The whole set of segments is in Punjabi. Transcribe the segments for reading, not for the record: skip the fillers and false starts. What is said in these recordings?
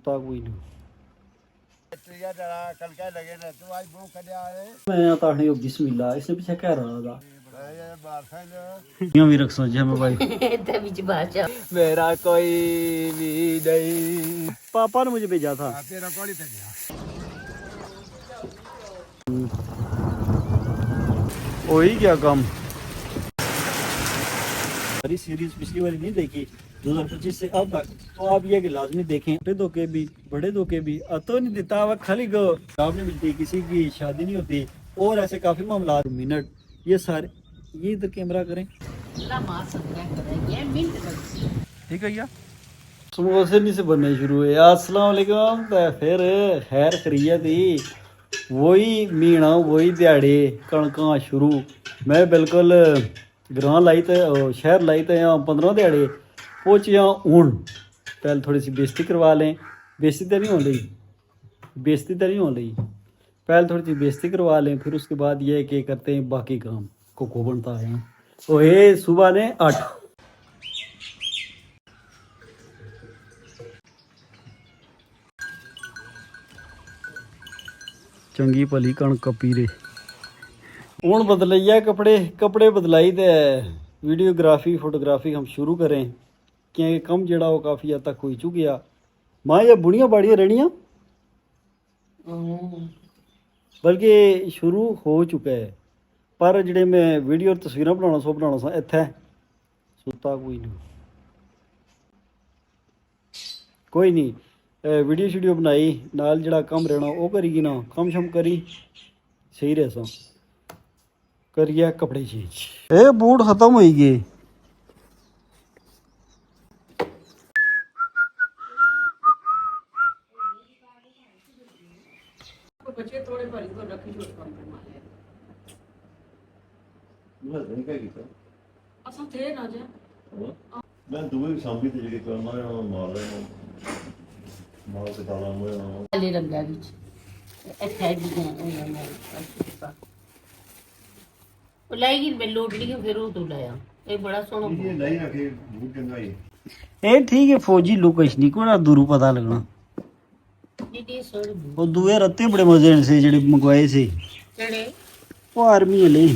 ਸੁੱਤਾ ਕੋਈ ਨਹੀਂ मैं आता नहीं बिस्मिल्लाह इसने पीछे कह रहा था भी रख सोचा मैं भाई मेरा कोई भी नहीं। पापा ने मुझे भेजा था तेरा कौन भेजा? वही क्या काम बड़ी सीरीज पिछली बार नहीं देखी 2025 से अब तक, तो आप ये कि लाजमी देखें। बड़े धोखे भी बड़े धोखे भी तो नहीं देता हुआ खाली जॉब नहीं मिलती, किसी की शादी नहीं होती और ऐसे काफी मामला मिनट ये सारे ये इधर कैमरा करें ठीक है भैया समोसे नहीं से बनने शुरू हुए। अस्सलाम वालेकुम तो फिर खैर खरीयत ही वही मीना वही दिहाड़े कणकां शुरू। मैं बिल्कुल ग्रां लाई तो शहर लाई तो यहाँ 15 दिहाड़े पहुँचे हूँ। पहले थोड़ी सी बेइज्जती करवा लें, बेइज्जती तो नहीं हो रही, बेइज्जती तो नहीं हो रही, पहले थोड़ी सी बेइज्जती करवा लें, फिर उसके बाद ये कि करते हैं बाकी काम को बनता है। तो ये सुबह ने 8 चंगी भली कणक पीरे हूँ बदलैया कपड़े बदलाई तो वीडियोग्राफी फोटोग्राफी हम शुरू करें क्योंकि कम जड़ा वो काफ़ी हद तक हो चुकिया। माँ ये बुढ़िया बाड़ियाँ रहनियाँ बल्कि शुरू हो चुका है पर जिहड़े मैं वीडियो तस्वीर बनाना सा इत्थे सुता कोई नहीं वीडियो शीडियो बनाई नाल जिहड़ा कम रहना वो करी ना कम शम करी सही रह सा करिए कपड़े चेंज। ए बूट खत्म हो गए बच्चे थोड़े भरी को रखी छोड़ काम करना मैं क्या किया असा थे ना जे मैं दुबई शामी ते जेके करना है मार रहे हैं मार के ताला में ले लगा बीच ਇੱਥੇ ਵੀ ਗਏ ਉਹਨਾਂ ਉਹ ਲਾਈ ਗਿਰ ਬੈਲੋਟ ਲਈ ਫਿਰ ਉਹ ਤੋਂ ਲਾਇਆ ਇਹ ਬੜਾ ਸੋਹਣਾ ये नहीं रखे बहुत चंगा ही ए ठीक है फौजी लोग कुछ नहीं को ना दूर पता लगना ਨੀਤੀ ਸੋਹਣੀ ਉਹ ਦੂਏ ਰੱਤੇ ਬੜੇ ਮਜ਼ੇ ਸੇ ਜਿਹੜੇ ਮੰਗਵਾਏ ਸੀ ਜਿਹੜੇ ਉਹ ਆਰਮੀ ਵਾਲੇ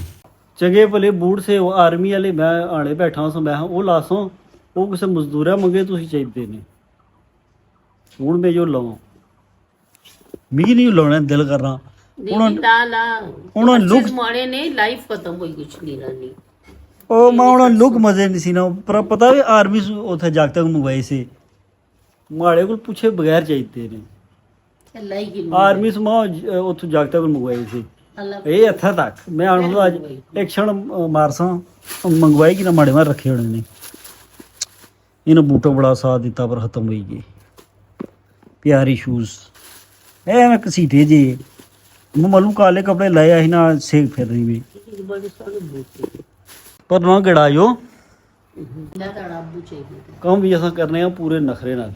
ਚੰਗੇ ਭਲੇ ਬੂਟ ਸੇ ਉਹ ਆਰਮੀ ਵਾਲੇ ਮੈਂ ਆਲੇ ਬੈਠਾ ਸਾਂ ਮੈਂ ਉਹ ਲਾਸੋਂ ਉਹ ਕਿਸੇ ਮਜ਼ਦੂਰਾ ਮੰਗੇ ਤੁਸੀਂ ਚਾਹੀਦੇ ਨੇ ਹੁਣ ਮੈਂ ਜੋ ਲਵਾਂ ਮੀ ਨਹੀਂ ਲਾਉਣਾ ਦਿਲ ਕਰ ਰਹਾ ਉਹਨਾਂ ਲੁੱਕ ਮਾਰੇ ਨੇ ਲਾਈਫ ਖਤਮ ਹੋਈ ਕੁਛ ਨਹੀਂ ਰਾਨੀ ਉਹ ਮੈਂ ਉਹਨਾਂ ਲੁੱਕ ਮਜ਼ੇ ਨਹੀਂ ਸੀ ਨਾ ਪਰ ਪਤਾ ਵੀ ਆਰਮੀ ਉੱਥੇ ਜਾ ਕੇ ਮੰਗਵਾਏ ਸੀ ਮਾੜੇ ਕੋਲ ਪੁੱਛੇ ਬਗੈਰ ਚਾਹੀਦੇ ਨੇ ਲਾਈ ਗਿਰ ਆਰਮੀ ਸਮਾ ਉੱਥੋਂ ਜਾ ਕੇ ਮੰਗਵਾਏ ਸੀ ਇਹ ਇੱਥੇ ਤੱਕ ਮੈਂ ਹੁਣ ਅੱਜ ਇੱਕ ਛਣ ਮਾਰਸਾਂ ਮੰਗਵਾਈ ਕਿ ਨਾ ਮਾੜੇ ਮਾਰ ਰੱਖੇ ਹੋਣੇ ਨੇ ਇਹਨਾਂ ਬੂਟੋਂ ਬੜਾ ਸਾਥ ਦਿੱਤਾ ਪਰ ਖਤਮ ਹੋਈ ਗਏ ਪਿਆਰੀ ਸ਼ੂਜ਼ ਇਹ ਮੈਂ ਕਸੀਟੇ ਜੇ ਮੈਂ ਮਾਲੂਮ ਕਾਲੇ ਕਪੜੇ ਲਾਏ ਆਹੀ ਨਾਲ ਸੇਕ ਫਿਰ ਰਹੀ ਵੀ ਬੜੇ ਸੋਹਣੇ ਬੂਟ ਪਰ ਨਾ ਗੜਾ ਜੋ ਨਾ ਤਾਂ ਅੱਬੂ ਚਾਹੀਦੇ ਕੰਮ ਵੀ ਅਸਾਂ ਕਰਨੇ ਆ ਪੂਰੇ ਨਖਰੇ ਨਾਲ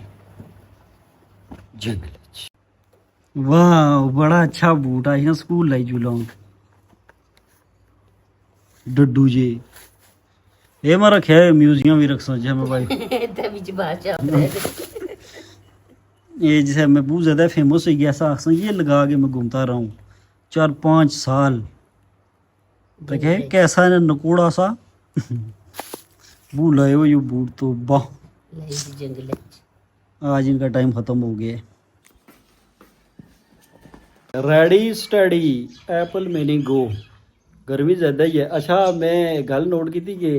ਜੰਗਲ ਚ ਵਾਹ ਬੜਾ ਅੱਛਾ ਬੂਟ ਆ ਇਹਨਾਂ ਸਕੂਲ ਲਈ ਜੁਲਾਉਂ ਡੱਡੂ ਜੇ ਇਹ ਮੈਂ ਰੱਖਿਆ म्यूजियम भी रख सोचा मैं भाई ਇੱਥੇ ਵਿੱਚ ਬਾਚਾ ये जैसे मैं बहुत ज़्यादा फेमस हो गया ऐसा ये लगा के मैं घूमता रहा हूँ 4-5 साल देखे कैसा है नकोड़ा सा भूल आए हो ये बूट तो वाह जंगल आज इनका टाइम ख़त्म हो गया रेडी स्टडी एप्पल मिनी गो गर्मी ज़्यादा ही है। अच्छा मैं गल नोट की थी कि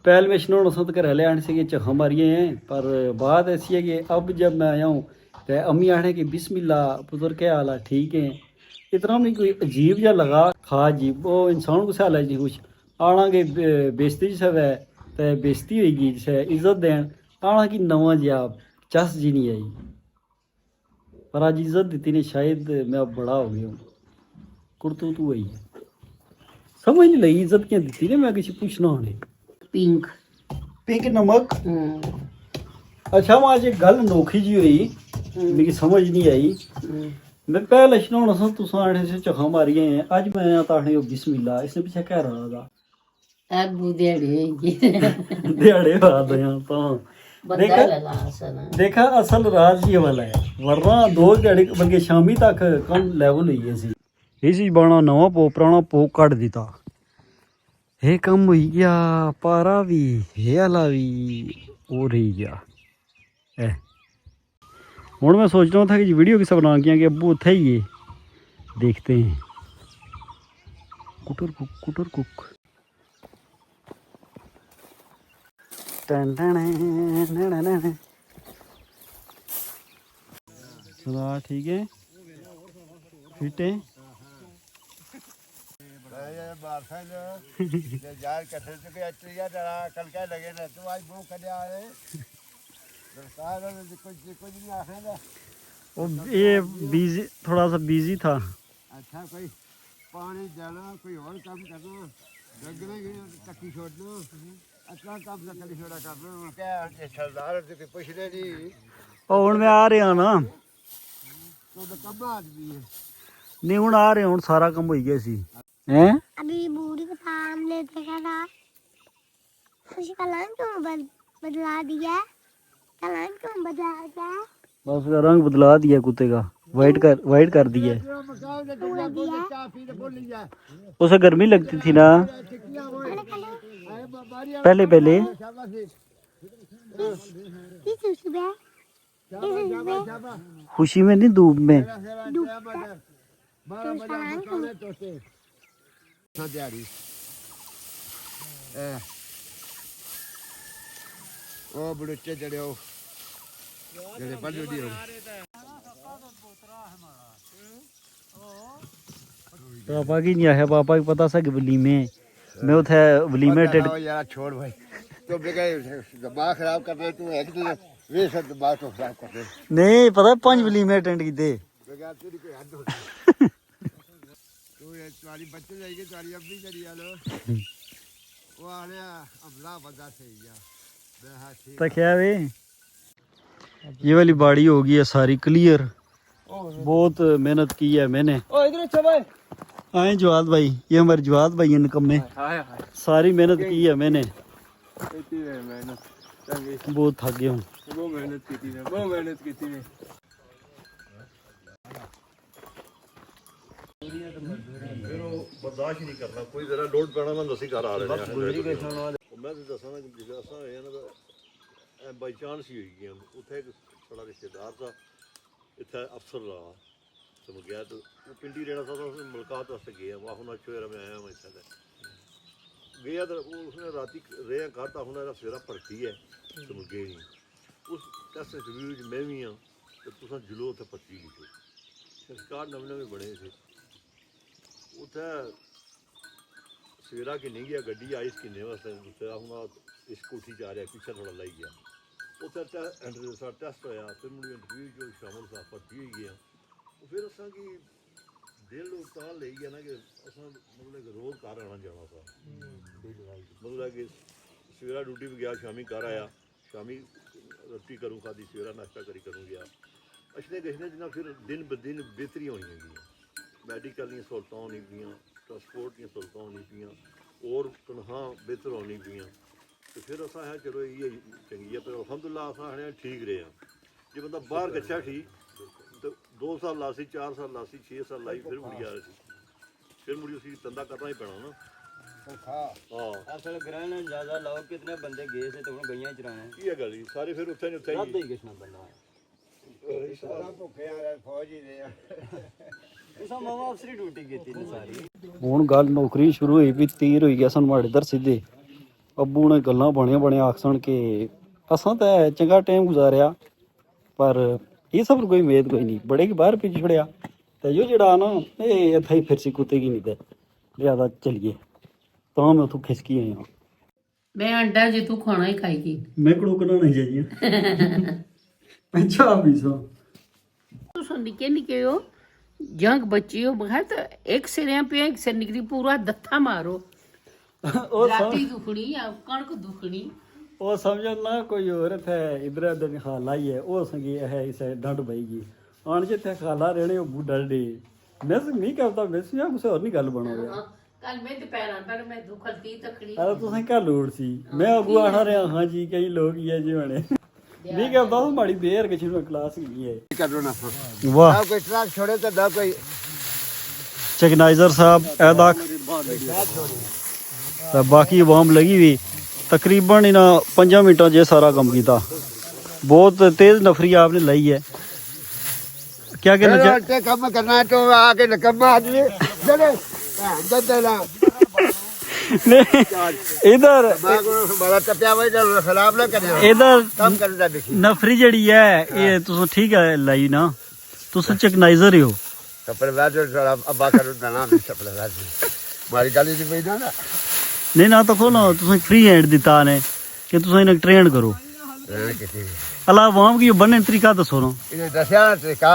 पहले में शनौन सत घर ले आने से चखा मारिए हैं पर बात ऐसी है कि अब जब मैं आया हूँ तो अम्मी आने की बिस्मिल्लाह पुत्र क्या हाल है ठीक है इतना भी कोई अजीब जा लगा खा अजीब वो इंसान को हाल है जी कुछ आना कि बेइज्जती सब है तो बेइज्जती होगी जैसे इज्जत देन आना कि नवा जा चस जी नहीं आई पर आज इज्जत दी ने शायद मैं अब बड़ा हो गया हूँ कुर्तू तू आई है समझ नहीं लगी इज्जत क्या दी ने मैं किसी पूछना होने पिंक पिंक नमक अच्छा वहाँ आज एक गल नोखी जी हुई मेरी समझ नहीं आई मैं पहले शनौना सा तुस आने से चखा मारिए हैं आज मैं आता है बिस्मिल्लाह इसने पीछे कह रहा था अबू दिहाड़े दिहाड़े बात यहाँ तो ਬੰਦਾ ਲਗਾ ਅਸਲ ਦੇਖਾ ਅਸਲ ਰਾਜ ਹੀ ਵਾਲਾ ਹੈ ਵਰਨਾ 2 ਦਿਹਾੜੇ ਬਲਕਿ ਸ਼ਾਮੀ ਤੱਕ ਕੰਮ ਲੈਵਲ ਹੋਈ ਗਈ ਸੀ ਇਹ ਸੀ ਬਾਣਾ ਨਵਾਂ ਪੋ ਪੁਰਾਣਾ ਪੋ ਕੱਢ ਦਿੱਤਾ ਇਹ ਕੰਮ ਹੋਈ ਗਿਆ ਪਾਰਾ ਵੀ ਇਹ ਵਾਲਾ ਵੀ ਹੋ ਰਹੀ ਗਿਆ ਐ ਹੁਣ मैं सोच रहा था कि वीडियो किसा बना के कि अब्बू उठे ही है देखते हैं कुटर कुक चलो ठीक है फिट है ये बिजी थोड़ा सा बिजी था अच्छा कोई पानी देना कोई और काम करना लगना कि टक्की छोड़ना अच्छा काम से कली छोड़ा करना क्या सरदार से कुछ नहीं और हुण मैं आ रहा ना तो कब आदमी है नहीं हुण आ रहे हुण सारा काम हो गया सी हैं अभी बूढ़ी को काम ले देखा था उसका नाम क्यों बदला दिया कलर क्यों बदला दिया बस उसका रंग बदला दिया कुत्ते का वाइट कर दिया उसे गर्मी लगती थी ना पहले इस सुबह खुशी में नहीं धूप में ओ बड़ुच्चे जड़े जड़े बल्लू दी पापा की नहीं आया पापा की पता सा कि वलीमे मैं उठे वलीमे टेड यार छोड़ भाई तो बेकार दिमाग खराब कर रहे तू एक तो वे सब दिमाग तो खराब कर रहे नहीं पता 5 वलीमे अटेंड कीते बेकार तेरी कोई हद होती तू ये तुम्हारी बच्चे जाएगी तुम्हारी अब भी चली आलो वो आने अबला बंदा सही है तो क्या वे ये वाली बाड़ी हो गई है सारी क्लियर बहुत मेहनत की है मैंने ओ इधर अच्छा भाई आए जवाद भाई ये हमारे जवाद भाई इनकम में सारी मेहनत की है मैंने बहुत थक गया हूँ बहुत मेहनत की थी ਫਿਰ ਉਹ ਬਰਦਾਸ਼ਤ ਹੀ ਨਹੀਂ ਕਰਨਾ ਕੋਈ ਜ਼ਰਾ ਲੋਡ ਪੈਣਾ ਮੈਂ ਦੱਸੀ ਘਰ ਆ ਰਹੇ ਨੇ ਮੈਂ ਤਾਂ ਦੱਸਾਂ ਕਿ ਜਿਵੇਂ ਅਸਾਂ ਹੋਇਆ ਨਾ ਤਾਂ ਬਾਈ ਚਾਂਸ ਹੀ ਹੋਈ ਗਿਆ ਉੱਥੇ ਇੱਕ ਸਾਡਾ ਰਿਸ਼ਤੇਦਾਰ ਦਾ ਇੱਥੇ ਅਫਸਰ ਰਹਾ ਸਮਝ ਗਿਆ ਤਾਂ ਉਹ ਪਿੰਡੀ ਰਹਿਣਾ ਸੀ ਉਸ ਮੁਲਾਕਾਤ ਵਾਸਤੇ ਗਿਆ ਵਾਹ ਹੁਣ ਚੋਰਾ ਮੈਂ ਆਇਆ ਮੈਂ ਇੱਥੇ ਗਿਆ ਤਾਂ ਉਹ ਉਸਨੇ ਰਾਤੀ ਰਿਹਾ ਘਰ ਤਾਂ ਹੁਣ ਇਹਦਾ ਸਵੇਰਾ ਭਰਤੀ ਹੈ ਸਮਝ ਗਏ ਨਹੀਂ ਉਸ ਟੈਸਟ ਰਿਵਿਊ 'ਚ ਮੈਂ ਵੀ ਹਾਂ ਤੇ ਤੁਸੀਂ ਜੁਲੋ ਉੱਥੇ ਭਰਤੀ ਕੀਤੀ ਸਰਕਾਰ ਨਵੇਂ ਬਣੇ ਸੀ ਉੱਥੇ ਸਵੇਰਾ ਕਿ ਨਹੀਂ ਗਿਆ ਗੱਡੀ ਆਈ ਇਸ ਕਿੰਨੇ ਵਾਸਤੇ ਉੱਥੇ ਹੁਣ ਇਸ ਕੋਠੀ 'ਚ ਆ ਰਿਹਾ ਪਿੱਛੇ ਥੋੜਾ ਲਾਈ ਗਿਆ ਉੱਥੇ ਸਾਡਾ ਟੈਸਟ ਹੋਇਆ ਫਿਰ ਮੈਨੂੰ ਇੰਟਰਵਿਊ ਜੋ ਸ਼ਾਮਲ ਸਾਹ ਭਰਤੀ ਹੋਈ ਗਿਆ ਫਿਰ ਅਸਾਂ ਕਿ ਦਿਲ ਨੂੰ ਤਾਂ ਲਈ ਗਿਆ ਨਾ ਕਿ ਅਸਾਂ ਮਤਲਬ ਰੋਜ਼ ਘਰ ਆਉਣਾ ਜਾਣਾ ਸੀ ਮਤਲਬ ਕਿ ਸਵੇਰਾ ਡਿਊਟੀ ਵੀ ਗਿਆ ਸ਼ਾਮੀ ਘਰ ਆਇਆ ਸ਼ਾਮੀ ਰੋਟੀ ਕਰੂੰ ਖਾਦੀ ਸਵੇਰਾ ਨਾਸ਼ਤਾ ਕਰੂ ਗਿਆ ਅਸ਼ਨੇ ਕਿਸ਼ਨੇ ਜਿੰਨਾ ਫਿਰ ਦਿਨ ਬ ਦਿਨ ਬਿਹਤਰੀ ਹੋਣੀ ਹੈਗੀ ਮੈਡੀਕਲ ਦੀਆਂ ਸਹੂਲਤਾਂ ਹੋਣੀ ਪਈਆਂ ਟਰਾਂਸਪੋਰਟ ਦੀਆਂ ਸਹੂਲਤਾਂ ਹੋਣੀ ਪਈਆਂ ਹੋਰ ਤਨਖਾਹਾਂ ਬਿਹਤਰ ਹੋਣੀ ਪਈਆਂ ਤੇ ਫਿਰ ਅਸਾਂ ਹੈ ਚਲੋ ਇਹ ਚੰਗੀ ਹੈ ਪਰ ਅਲਹਮਦੁਲਿਲਾ ਅਸਾਂ ਹੈ ਠੀਕ ਰਹੇ ਹਾਂ ਜੇ ਬੰਦਾ ਬਾਹਰ ਗੱਛਾ ਠੀਕ ਤੇ 2 ਸਾਲ ਲਾਸੀ 4 ਸਾਲ ਲਾਸੀ 6 ਸਾਲ ਲਾਈ ਫਿਰ ਮੁੜੀ ਆ ਰਹੀ ਸੀ ਫਿਰ ਮੁੜੀ ਉਸੀ ਧੰਦਾ ਕਰਨਾ ਹੀ ਪੈਣਾ ਨਾ ਹਾਂ ਅਸਲ ਗ੍ਰਹਿਣ ਜ਼ਿਆਦਾ ਲਾਓ ਕਿਤਨੇ ਬੰਦੇ ਗਏ ਸੇ ਤੇ ਹੁਣ ਗਈਆਂ ਚਰਾਣੇ ਕੀ ਹੈ ਗੱਲ ਜੀ ਸਾਰੇ ਫਿਰ ਉੱਥੇ ਹੀ ਹੀ ਕਿਸਨਾ ਬੰਦਾ ਸਾਰਾ ਭੁੱਖੇ ਆ ਫੌਜ ਹੀ ਦੇ ਆ ਇਸ ਮਾਮਾ ਅਫਸਰੀ ਡਿਊਟੀ ਕੀਤੀ ਨੇ ਸਾਰੀ ਹੁਣ ਗੱਲ ਨੌਕਰੀ ਸ਼ੁਰੂ ਹੋਈ ਵੀ ਤੀਰ ਹੋਈ ਗਿਆ ਸਾਨੂੰ ਮਾੜੇ ਦਰ ਸਿੱਧੇ ਅੱਬੂ ਨੇ ਗੱਲਾਂ ਬਣੀਆਂ ਆਖਣ ਕਿ ਅਸਾਂ ਤਾਂ ਚੰਗਾ ਟਾਈਮ ਗੁਜ਼ਾਰਿਆ ਪਰ ਇਹ ਸਭ ਕੋਈ ਉਮੀਦ ਕੋਈ ਨਹੀਂ ਬੜੇ ਕਿ ਬਾਹਰ ਭੇਜ ਛੜਿਆ ਤੇ ਜੋ ਜਿਹੜਾ ਨਾ ਇਹ ਇੱਥੇ ਹੀ ਫਿਰ ਸੀ ਕੁੱਤੇ ਕੀ ਨਹੀਂ ਤੇ ਜ਼ਿਆਦਾ ਚਲੀਏ ਤਾਂ ਮੈਂ ਉੱਥੋਂ ਖਿਸਕੀ ਆਇਆ मैं अंडा जे तू खाना ही खाएगी ਮੈਂ ਕੋਲ ਕਢਾਣਾ ਨਹੀਂ ਜਾਈਏ ਅੱਛਾ ਵੀ ਸੋ तू सो निके निके हो जंग बच्ची हो बगैर तो एक सिरे पे एक सिर निकली पूरा दत्था मारो ਉਹ राती दुखनी या कणक दुखनी ਉਹ ਸਮਝਣ ਨਾ ਕੋਈ ਹੋਰ ਇੱਥੇ ਇਧਰ ਉਧਰ ਖਾਲਾ ਹੀ ਹੈ ਉਹ ਸੰਗੀ ਹੈ ਇਸੇ ਡੰਡ ਪਈਗੀ ਆਣ ਜਿੱਥੇ ਖਾਲਾ ਰਹਿਣੇ ਉਹ ਬੁੱਢਾ ਡੇ ਮੈਂ ਨਹੀਂ ਕਰਦਾ ਮੈਂ ਸਿਆ ਕੁਛ ਹੋਰ ਨਹੀਂ ਗੱਲ ਬਣਾ ਰਿਹਾ कल मैं दोपहर पर मैं दुखलती तकड़ी ਆ ਤੁਸੀਂ ਘਰ ਲੋੜ ਸੀ ਮੈਂ ਅਗੂ ਆਣਾ ਰਿਹਾ ਹਾਂ ਜੀ ਕਈ ਲੋਕ ਹੀ ਹੈ ਜੀ ਬਣੇ ਨਹੀਂ ਕਰਦਾ ਮਾੜੀ ਬੇਰ ਕਿਸੇ ਨੂੰ ਕਲਾਸ ਗਈ ਹੈ ਕਰੋ ਨਾ ਵਾਹ ਨਾ ਕੋਈ ਟਰੱਕ ਛੋੜੇ ਤਾਂ ਨਾ ਕੋਈ ਚੈਕਨਾਈਜ਼ਰ ਸਾਹਿਬ ਇਹਦਾ ਤਾਂ ਬਾਕੀ ਆਵਾਮ ਲੱਗੀ ਵੀ ਤਕਰੀਬਨ ਇਹਨਾਂ 5 ਮਿੰਟਾਂ 'ਚ ਇਹ ਸਾਰਾ ਕੰਮ ਕੀਤਾ ਬਹੁਤ ਤੇਜ਼ ਨਫਰੀ ਆਪਨੇ ਲਈ ਹੈ क्या कहना चाह ਤੇ ਕੰਮ ਕਰਨਾ ਤੋਂ ਆ ਕੇ ਨਕਮਾ ਆਦਮੀ ਜਿਹੜੇ ਜੱਦਲਾ इधर ਬੜਾ ਟੱਪਿਆ ਵੇ ਜਲ ਖਰਾਬ ਨਾ ਕਰਿਆ इधर ਕੰਮ ਕਰਦਾ ਦੇਖੀ नफरी जड़ी है ये तुस ठीक है लाई ना तुस चेकनाइजर ही हो ਸਪਰ ਬਾਦ ਜਰਾ ਅੱਬਾ ਕਰੂ ਦਾ ਨਾਮ ਸਪਰ ਬਾਦ ਮਾਰੀ ਗਾਲੀ ਦੀ ਪਈ ਨਾ नहीं ना तो खोलो तुस फ्री हैंड दिता ने कि तुस इन्हें ट्रेन करो ਕਿਤੇ अला आवाम की बनने तरीका दसो ना ਇਹਨੇ ਦੱਸਿਆ ਨਾ ਤਰੀਕਾ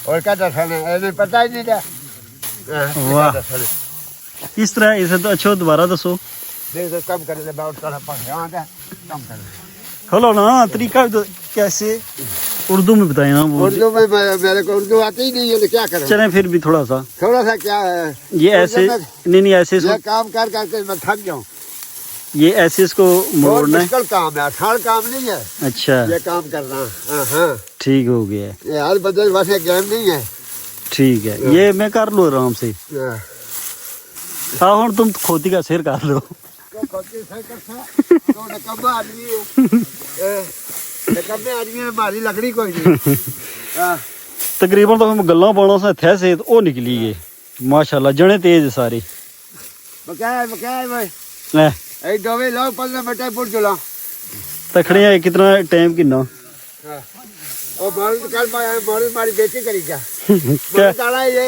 ਹੋਰ ਕਾ ਦੱਸਣਾ ਇਹਨੇ ਪਤਾ ਹੀ ਨਹੀਂ ਦਾ वाह किस तरह इसे तो अच्छो दोबारा दसो ਦੇਖ ਕੰਮ ਕਰ ਲੈ ਬਾਉਟ ਕਰ ਪਾ ਆਂਦਾ ਕੰਮ ਕਰ खोलो ना तरीका कैसे उर्दू में बताए ना वो उर्दू में मेरे को उर्दू आती ही नहीं है क्या करें चलें फिर भी थोड़ा सा थोड़ा सा क्या है ये ऐसे नहीं ऐसे ये इसको काम कर करके मैं थक जाऊं ये ऐसे इसको बहुत मोड़ना है मुश्किल काम है आसान काम नहीं है अच्छा ये काम करना हाँ ठीक हो गया है ये हर बंदे वैसे गेम नहीं है ठीक है ये मैं कर लूँ आराम से हाँ। हाँ हुन तुम खोती का सिर कर लो तो खोती से करता तो नकम्मा आदमी है नकम्मे आदमी है हमारी लकड़ी कोई नहीं हाँ। तकरीबन तो हम गल्ला पाना सा थे से वो निकली गए माशाल्लाह जने तेज सारे बकाया भाई ऐ ऐ डोवे लो 15 मिनट बुढ़ चला तखड़े है कितना टाइम कितना और मारू तो कल मारू मारी बेटी करी क्या क्या डाला ये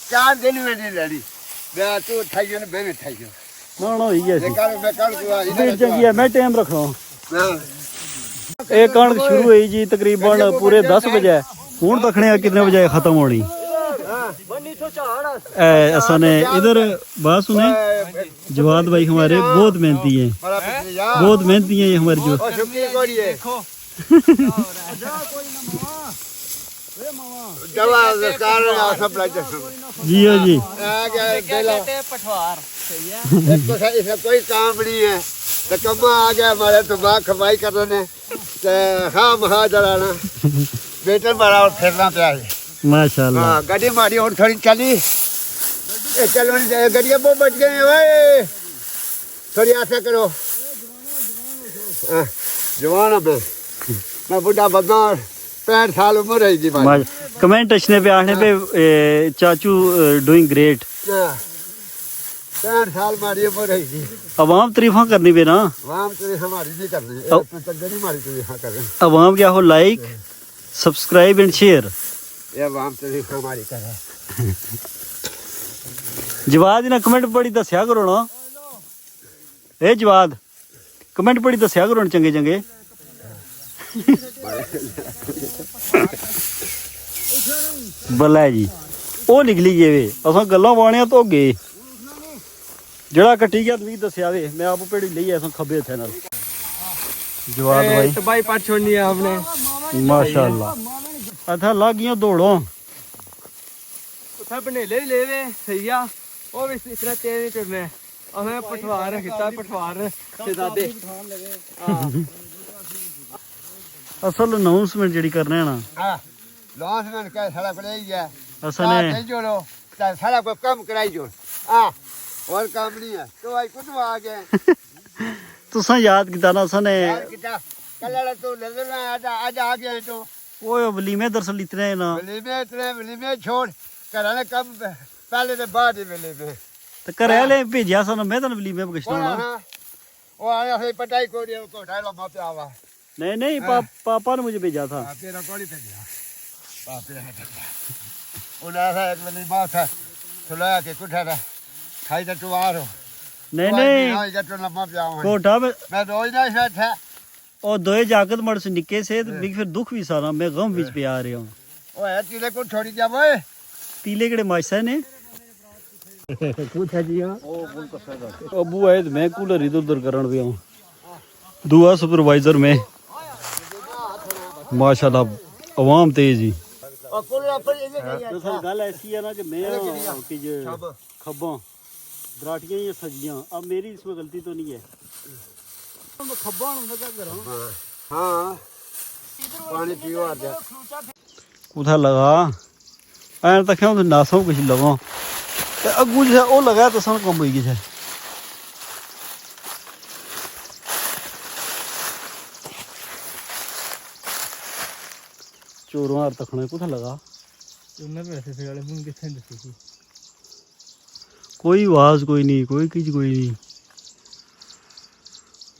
4 दिन में नहीं लड़ी मैं तू उठाइयो ना मैं उठाइयो ना ना ही है मैं कल को फिर चंगी है मैं टाइम रख रहा हूँ हाँ ये कणक शुरू हुई जी तकरीबन पूरे 10 बजे हूँ तखड़े कितने बजे खत्म होनी ऐसा ने इधर बात सुने जवाद भाई हमारे बहुत मेहनती हैं बड़ा पिछले बहुत मेहनती हैं ये हमारे जो और शुक्रिया कोरी है दवा कार सब लाइट जी हो जी आ गया बेला पठवार एक तो इसमें कोई काम नहीं है तो कम्मा आ गया हमारे तो बाग खपाई कर रहे हैं तो हाँ महा जलाना बेटन बड़ा और फिरना पे आए माशाल्लाह हाँ गाड़ी मारी और थोड़ी चली ए, चलो गड़िया बहुत बच गए हैं भाई थोड़ी आशा करो हाँ, जवान अब मैं बुढ़ा बदमाश 65 साल उम्र रहेगी भाई कमेंट अच्छने पे आने पे चाचू डूइंग ग्रेट 65 साल हमारी उम्र रहेगी अवाम तारीफा करनी पे ना वहाँ तो हमारी नहीं कर रही अब- तो चंदनी हमारी तो यहाँ कर रहे अवाम क्या हो लाइक सब्सक्राइब एंड शेयर ये वहाँ तो हमारी कर रहे जवाद ना कमेंट बड़ी दस्या करो ना ए जवाद कमेंट बड़ी दस्या करो ना चंगे चंगे बल्ला जी ਉਹ ਨਿਕਲੀ ਗਏ ਵੇ ਅਸਾਂ ਗੱਲਾਂ ਬਾਣਿਆ ਤੋਂ ਗਏ ਜਿਹੜਾ ਕੱਟੀ ਗਿਆ ਤੁਸੀਂ ਦੱਸਿਆ ਵੇ ਮੈਂ ਆਪ ਭੇੜੀ ਲਈ ਐਸਾਂ ਖੱਬੇ ਹੱਥੇ ਨਾਲ ਜਵਾਦ ਭਾਈ तो भाई पाठ छोड़नी है आपने ਮਾਸ਼ਾਅੱਲਾ ਅਥਾ ਲੱਗੀਆਂ ਦੌੜੋਂ उठा बनेले ले वे सही आ ओ भी इस तरह तेज नहीं चढ़ने हमें पठवार खिता पठवार से दादे ਅਸਲ ਅਨਾਉਂਸਮੈਂਟ ਜਿਹੜੀ ਕਰਨਾ ਹੈ ਨਾ हाँ लॉस में क्या सारा को ले गया ਅਸਾਂ ਨੇ नहीं जोड़ो चाहे सारा को कम कराई जोड़ हाँ और काम नहीं है तो भाई कुछ आ गए ਤੁਸੀਂ ਯਾਦ ਕੀਤਾ ਨਾ ਅਸਾਂ ਨੇ यार कितना कल वाला तो ले लेना आज आ गए तो ਉਹ ਵਲੀਮੇ ਦਰਸਲ ਇਤਨੇ ਨਾ वली में छोड़ कराने कम पहले तो बाद ही वली में ਤੇ ਘਰੇ ਲੈ ਭੇਜਿਆ ਸਾਨੂੰ ਮੈਂ ਤੁਹਾਨੂੰ ਵਲੀਮੇ ਬਗਸ਼ਣਾ ਨਾ हाँ वो आया फिर पटाई को दिया को ढाई लो पे आवा नहीं नहीं पापा ने मुझे भेजा था तेरा कोड़ी पे गया बाप रे उन्हें ऐसा एक वली बात है सुलाया के कुछ है खाई तो तू आ रहो नहीं नहीं नहीं जब तो लम्बा पे आवा कोठा में मैं रोज ना शायद है और दोए जागत मर से निके से तो फिर दुख भी सारा मैं गम विच पे आ रहा हूँ वो है तीले को छोड़ी जा भाई तीले केड़े माशा ने कुछ है जी हां अबू आए तो मैं कूलर इधर उधर करन पे हूं दुआ सुपरवाइजर में माशाल्लाह अवाम तेज जी और कुल अपन ये नहीं है तो गल ऐसी है ना कि मैं कि जो खब्बा दराटियां ये सजियां अब मेरी इसमें गलती तो नहीं है खब्बा क्या करा हां पानी पियो आ जा कुथा लगा ਐਂ ਤਾਂ ਕਿਉਂ ਨਾਸੋਂ ਕੁਛ ਲਵਾਂ ਤੇ ਅੱਗੂ ਜਿਹੜਾ ਉਹ ਲਗਾ ਤਾਂ ਸਾਨੂੰ ਕੰਮ ਹੋਈ ਗਿਆ ਚੋਰਾਂ ਹਰ ਤਖਣੇ ਕੁਥਾ ਲਗਾ ਉਹਨਾਂ ਪੈਸੇ ਸੇ ਵਾਲੇ ਮੂੰਹ ਕਿੱਥੇ ਦੱਸੀ ਸੀ ਕੋਈ ਆਵਾਜ਼ ਕੋਈ ਨਹੀਂ ਕੋਈ ਚੀਜ਼ ਕੋਈ ਨਹੀਂ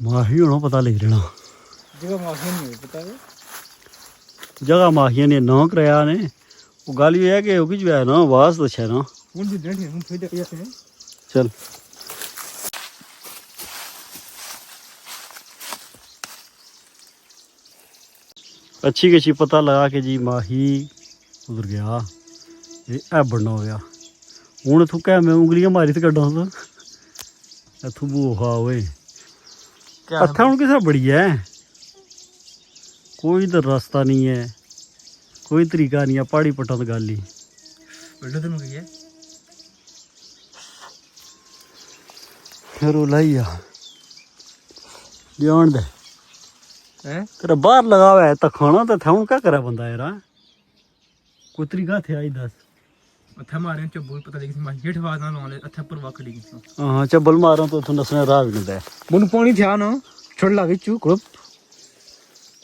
ਮਾਹੀ ਹੋਣਾ ਪਤਾ ਲੱਗ ਰਹਿਣਾ ਜਗ੍ਹਾ ਮਾਫੀਆ ਨਹੀਂ ਪਤਾ ਵੇ ਜਗ੍ਹਾ ਮਾਹੀਆਂ ਨੇ ਨਾ ਕਰਾਇਆ ਨੇ ਉਹ ਗੱਲ ਇਹ ਹੈ ਕਿ ਉਹ ਕੀ ਹੈ ਨਾ ਆਵਾਜ਼ ਦੱਸਿਆ ਨਾ ਹੁਣ ਦੀ ਡੇਢ ਹੁਣ ਫੇਰ ਜਾ ਕੇ चल अच्छी अच्छी पता लगा कि जी माही उधर गया ये ऐ बनना हो गया हूँ इतों कै मैं उंगलियां मारी तो कड्डा इतों बूहा ओए हत्था हूँ किस बड़ी है कोई इधर रास्ता नहीं है कोई तरीका नहीं है पहाड़ी पट्टा तो गल ही बड़ा दिन हो गया फिर लाई आ जान दे हैं तेरा बाहर लगा हुआ है तखाना तो था क्या करा बंदा यार कोई तरीका थे आई दस अच्छा मारे चब्बू पता लगी माही हेठ आवाज ना लाने अच्छा पर वाक ली हाँ चब्बल मारो तो तुम दसने राह भी नहीं दे मुन पानी था ना छोड़ लगे चुक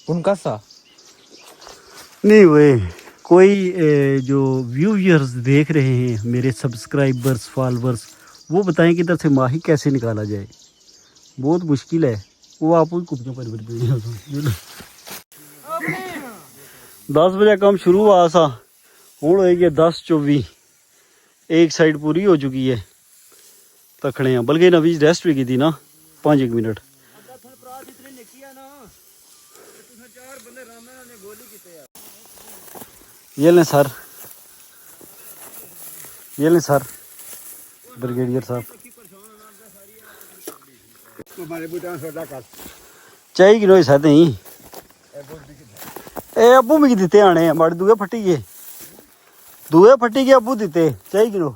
उन कैसा नहीं वे कोई जो व्यूअर्स देख रहे हैं मेरे सब्सक्राइबर्स फॉलोअर्स वो बताएं कि इधर से माही कैसे निकाला जाए बहुत मुश्किल है वो आप कुपियों पर 10 बजे काम शुरू हुआ सा हूँ होएगी 10:24 एक साइड पूरी हो चुकी है तखने बल्कि ना बीच रेस्ट भी की थी ना 5 मिनट ये लें सर ब्रिगेडियर साहब हमारे बूटा सोडा कर चाहिए किलो साथे ही ए अबू मिगी दिते आने माड़े दूए फटी गए अबू दिते चाहिए किलो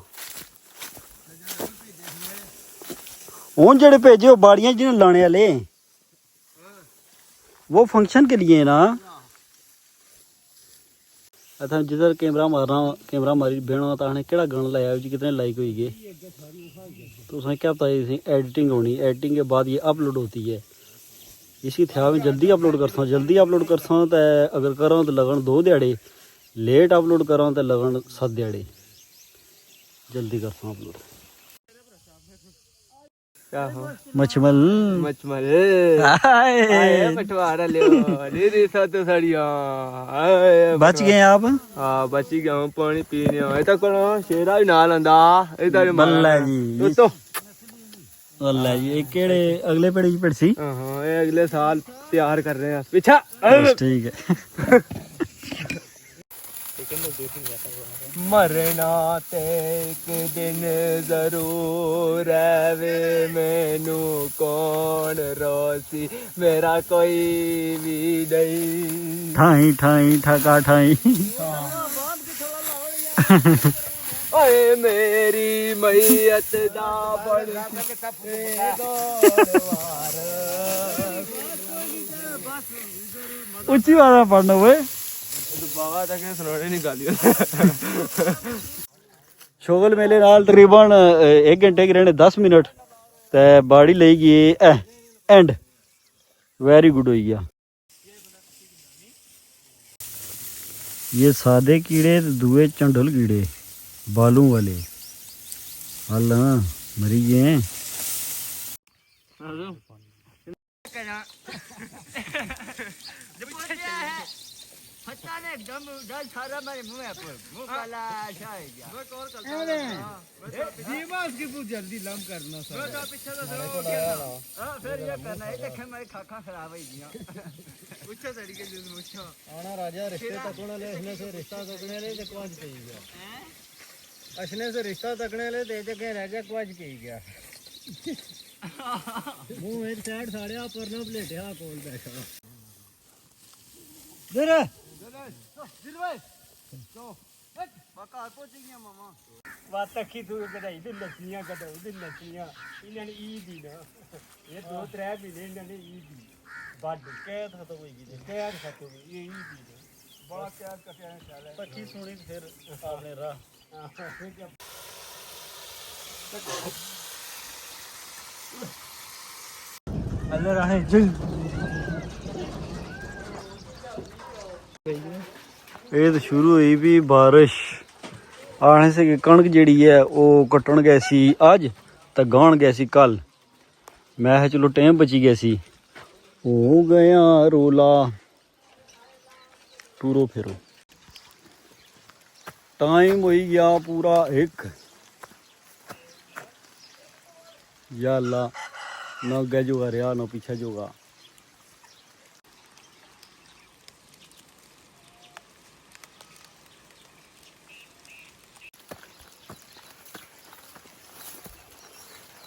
हूँ जेड़े भेजे वो बाड़ियां जिन्हें लाने वाले वो फंक्शन के लिए ना अच्छा जिधर कैमरा मारी बहना तो आने केड़ा गाना लाया जी कितने लाइक हुई गए तो उसने क्या पता है एडिटिंग होनी एडिटिंग के बाद ये अपलोड होती है इसकी था मैं जल्दी अपलोड करता हूँ तो अगर करो तो लगन 2 दिहाड़े लेट अपलोड करो तो लगन 7 दिहाड़े जल्दी करता हूँ अपलोड क्या हो मचमल मचमल आए पटवारा ले रे रे साथ साड़ियां बच गए आप हां बची गया हूं पानी पीने आए तो करो शेरा भी नाल आंदा ए तारे बल्ला जी तो बल्ला जी ये केड़े अगले पेड़ की पेड़ सी हां ये अगले साल तैयार कर रहे हैं पीछा ठीक है मरना ते एक दिन जरूर आवे मैनू कौन रोसी मेरा कोई भी नहीं ठाई ठाई ठका ठाई ओए मेरी मैयत दा बड़ ऊंची आवाज पढ़ना वे बाबा तक सुनाने नहीं गाली शोगल मेले नाल तकरीबन 1 घंटे के रहने 10 मिनट ते बाड़ी ले गई एंड वेरी गुड हो गया ये सादे कीड़े दुए चंडल कीड़े बालों वाले हल मरी गए पता नहीं दम डल सारा मेरे मुंह पर मुंह काला छा गया मैं कॉल करता जीवा उसकी बहुत जल्दी लम करना सर मैं तो पीछे तो हां फिर ये करना है देखे मेरी खाखा खराब हो गया पूछो सड़ी के जूस पूछो आना राजा रिश्ते तकने ले इसने से रिश्ता तकने ले ते क्वाज कही गया असने से रिश्ता तकने ले ते जगह रह गया क्वाज कही गया मुंह एक साइड साड़िया पर न प्लेटिया कोल बैठा जरा बात की तू कढ़ाई दी लस्सियां कढ़ाई दी लस्सियां इन्होंने ईद ही ना ये 2-3 महीने इन्होंने ईद ही قید ختم ہوئی گی قید ختم ہوئی یہی چیز ہے بڑا قید کٹیا ہے 25 سونی پھر آپ نے راہ اللہ راہ جل ਇਹ ਤਾਂ ਸ਼ੁਰੂ ਹੋਈ ਵੀ ਬਾਰਿਸ਼ ਆਣੇ ਸੀ ਕਿ ਕਣਕ ਜਿਹੜੀ ਹੈ ਉਹ ਕੱਟਣ ਗਏ ਸੀ ਅੱਜ ਤਾਂ ਗਾਣ ਗਏ ਸੀ ਕੱਲ ਮੈਂ ਕਿਹਾ ਚਲੋ ਟਾਈਮ ਬਚੀ ਗਿਆ ਸੀ ਹੋ ਗਿਆ ਰੋਲਾ ਟੂਰੋ ਫੇਰੋ ਟਾਈਮ ਹੋਈ ਗਿਆ ਪੂਰਾ 1 या अल्लाह ना आगे जोगा रहा ना पीछे जोगा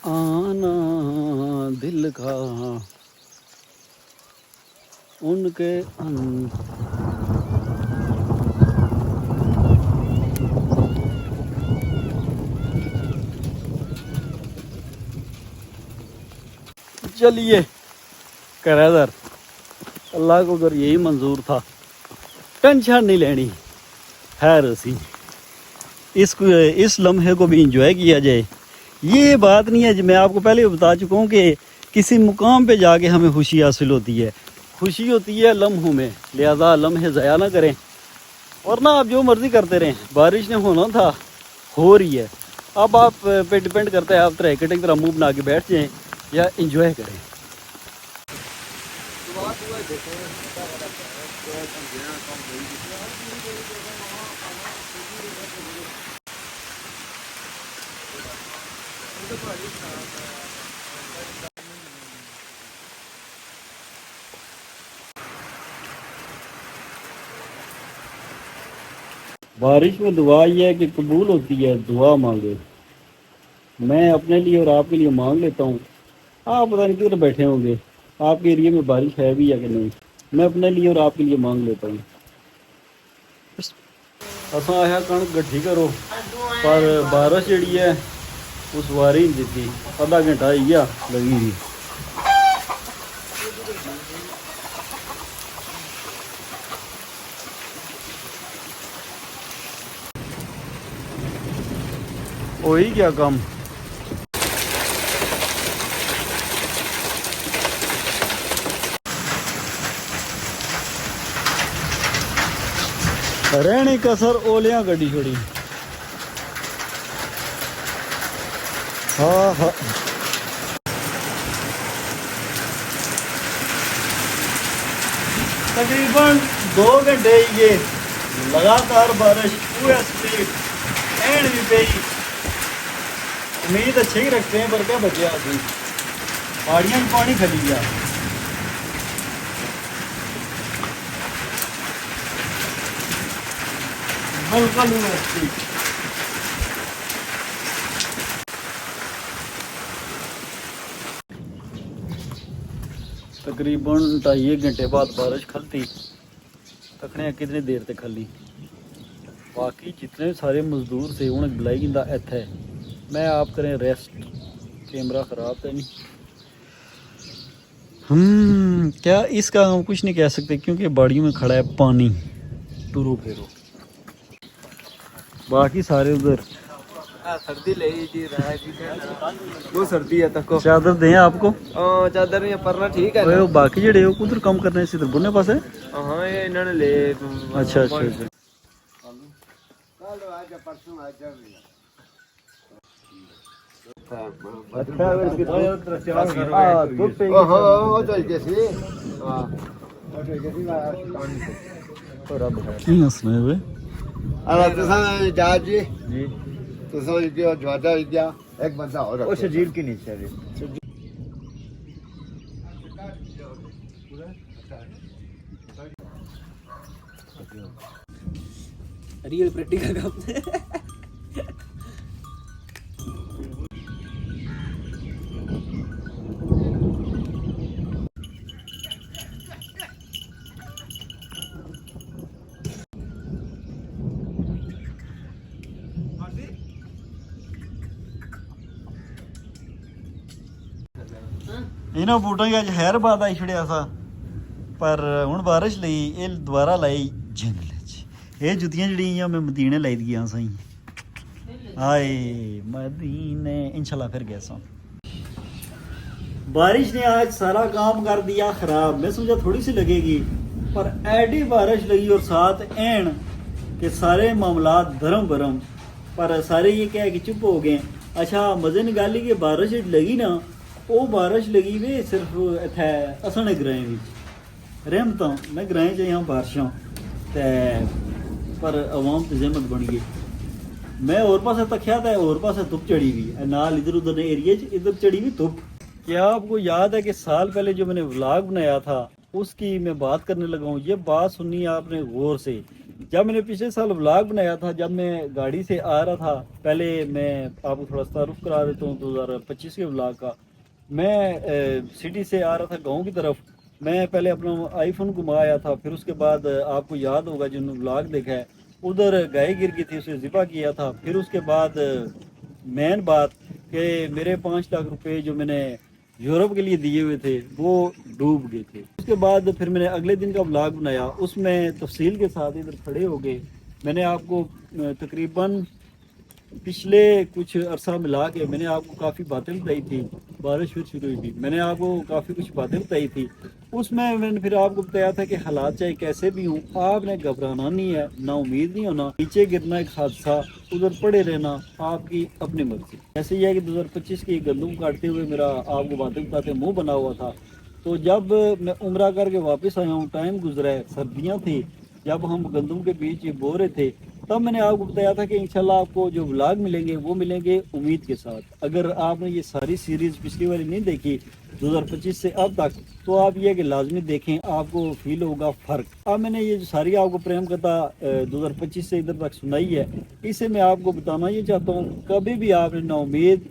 आना दिल का उनके चलिए करैदर अल्लाह को अगर यही मंजूर था टेंशन नहीं लेनी खैर सी इस लम्हे को भी इंजॉय किया जाए ये बात नहीं है जो मैं आपको पहले बता चुका हूँ कि किसी मुकाम पे जाके हमें खुशी हासिल होती है खुशी होती है लम्हों में लिहाजा लम्हे ज़ाया ना करें वरना आप जो मर्ज़ी करते रहें बारिश ने होना था हो रही है अब आप पे डिपेंड करता है आप तरह की तरह मुँह बना के बैठ जाएँ या इंजॉय करें बारिश में दुआ ये है कि कबूल होती है दुआ मांगे मैं अपने लिए और आपके लिए मांग लेता हूँ आप पता नहीं किधर बैठे होंगे आपके एरिया में बारिश है भी या कि नहीं मैं अपने लिए और आपके लिए मांग लेता हूँ असा आया कणक गड्ठी करो पर बारिश जी है उस वारी नहीं दी आधा घंटा ही गया लगी ही हो ही गया काम रहनी कसर ओलियां गड्डी छोड़ी हाँ हाँ तकरीबन 2 घंटे ये लगातार बारिश पूरा स्पीड एंड भी पे उम्मीद अच्छे ही रखते हैं पर क्या बचे अभी पहाड़ियाँ में पानी खली गया बिल्कुल तकरीबन 2.5 घंटे बाद बारिश खलती तकने कितनी देर तक खली बाकी जितने सारे मजदूर थे उन्हें बुलाई गिंदा इत्थे मैं आप करें रेस्ट कैमरा ख़राब तो नहीं क्या इसका हम कुछ नहीं कह सकते क्योंकि बाड़ियों में खड़ा है पानी टूरो फेरो बाकी सारे उधर सर्दी ले जी रहा है वो सर्दी है तक चादर दें आपको चादर नहीं परना ठीक है वो बाकी जड़े हो उधर कम करने से इधर बुने पास है हाँ ये इन्होंने ले अच्छा अच्छा अच्छा ਕੀ ਹੱਸਨੇ ਵੇ अरे तुसा जहाज जी तुसा जो ज्वादा गया एक बंदा और वो शजीर के नीचे है रियल प्रैक्टिकल काम ਇਹਨਾਂ ਬੂਟਾਂ 'ਚ ਹੈਰ ਬਾਦ ਆਈ ਛੜਿਆ ਸਾ ਪਰ ਹੁਣ ਬਾਰਿਸ਼ ਲਈ ਇਹ ਦੁਬਾਰਾ ਲਾਈ ਜੰਗਲ 'ਚ। ਇਹ ਜੁੱਤੀਆਂ ਜਿਹੜੀਆਂ ਮੈਂ ਮਦੀਨੇ ਲਾਈ ਦੀਆਂ ਸਹੀ ਆਏ मदीने इंशाल्लाह फिर गया सां। बारिश ने आज सारा काम कर दिया ख़राब। मैं समझा थोड़ी सी लगेगी पर ऐडी बारिश लगी और साथ ऐन के सारे मामलात धर्म भरम पर सारे ये क्या है कि चुप हो गए। अच्छा मज़े की गल कि बारिश लगी ना वो बारिश लगी वे सिर्फ इत्थै असने ग्राएं विच रहमतां मैं ग्राएं च यहाँ बारिशां ते पर आवाम ते जहमत बन गई। मैं और पासे तकिया था और पासे धुप चढ़ी हुई नाल इधर उधर एरिया इधर चढ़ी हुई धुप। क्या आपको याद है कि साल पहले जो मैंने व्लॉग बनाया था उसकी मैं बात करने लगा हूँ। ये बात सुननी है आपने गौर से। जब मैंने पिछले साल व्लॉग बनाया था जब मैं गाड़ी से आ रहा था, पहले मैं आपको थोड़ा तारुफ करा देता हूँ 2025 के व्लॉग का। मैं सिटी से आ रहा था गाँव की तरफ। मैं पहले अपना आईफोन घुमाया था, फिर उसके बाद आपको याद होगा जिन्होंने व्लॉग देखा है उधर गाय गिर गई थी, उसे ज़िबा किया था। फिर उसके बाद मेन बात कि मेरे 5 लाख रुपए जो मैंने यूरोप के लिए दिए हुए थे वो डूब गए थे। उसके बाद फिर मैंने अगले दिन का व्लॉग बनाया, उसमें तफसील के साथ इधर खड़े हो गए। मैंने आपको तकरीबन पिछले कुछ अरसा मिला के मैंने आपको काफ़ी बातें बताई थी। बारिश फिर शुरू हुई थी, मैंने आपको काफ़ी कुछ बातें बताई थी। उसमें मैंने फिर आपको बताया था कि हालात चाहे कैसे भी हों आपने घबराना नहीं है, ना उम्मीद नहीं होना, नीचे गिरना एक हादसा, उधर पड़े रहना आपकी अपनी मर्जी। ऐसे ही है कि 2025 की गंदम काटते हुए मेरा आपको बातें बताते मुँह बना हुआ था। तो जब मैं उम्रा करके वापस आया हूँ, टाइम गुजरा है, सर्दियाँ थी, जब हम गंदम के बीच बो रहे थे तब मैंने आपको बताया था कि इंशाल्लाह आपको जो व्लॉग मिलेंगे वो मिलेंगे उम्मीद के साथ। अगर आपने ये सारी सीरीज़ पिछली वाली नहीं देखी 2025 से अब तक तो आप ये कि लाजमी देखें, आपको फील होगा फ़र्क। अब मैंने ये जो सारी आपको प्रेम कथा 2025 से इधर तक सुनाई है, इसे मैं आपको बताना ये चाहता हूँ कभी भी आपने नाउमीद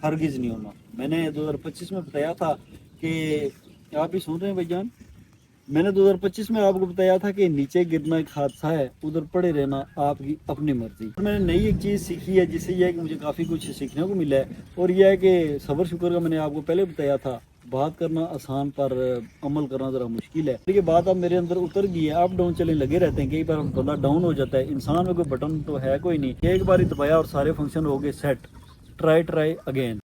हरगिज़ नहीं होना। मैंने 2025 में बताया था कि आप भी सुन रहे हैं भाईजान, मैंने 2025 में आपको बताया था कि नीचे गिरना एक हादसा है, उधर पड़े रहना आपकी अपनी मर्जी। मैंने नई एक चीज़ सीखी है जिससे यह है कि मुझे काफ़ी कुछ सीखने को मिला है और यह है कि सब्र शुक्र का मैंने आपको पहले बताया था। बात करना आसान पर अमल करना ज़रा मुश्किल है। लेकिन बात अब मेरे अंदर उतर गई है, अप डाउन चलने लगे रहते हैं, कई बार बंदा डाउन हो जाता है। इंसान में कोई बटन तो है कोई नहीं, एक बार ही दबाया और सारे फंक्शन हो गए सेट। Try again.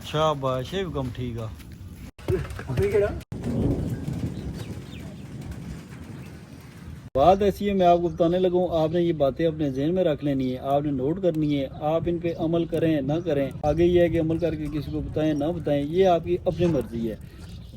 शाबाश ये भी कम ठीक है। बात ऐसी है, मैं आपको बताने लगा हूँ, आपने ये बातें अपने जहन में रख लेनी है, आपने नोट करनी है। आप इन पे अमल करें ना करें, आगे ये है कि अमल करके किसी को बताएं ना बताएं, ये आपकी अपनी मर्जी है।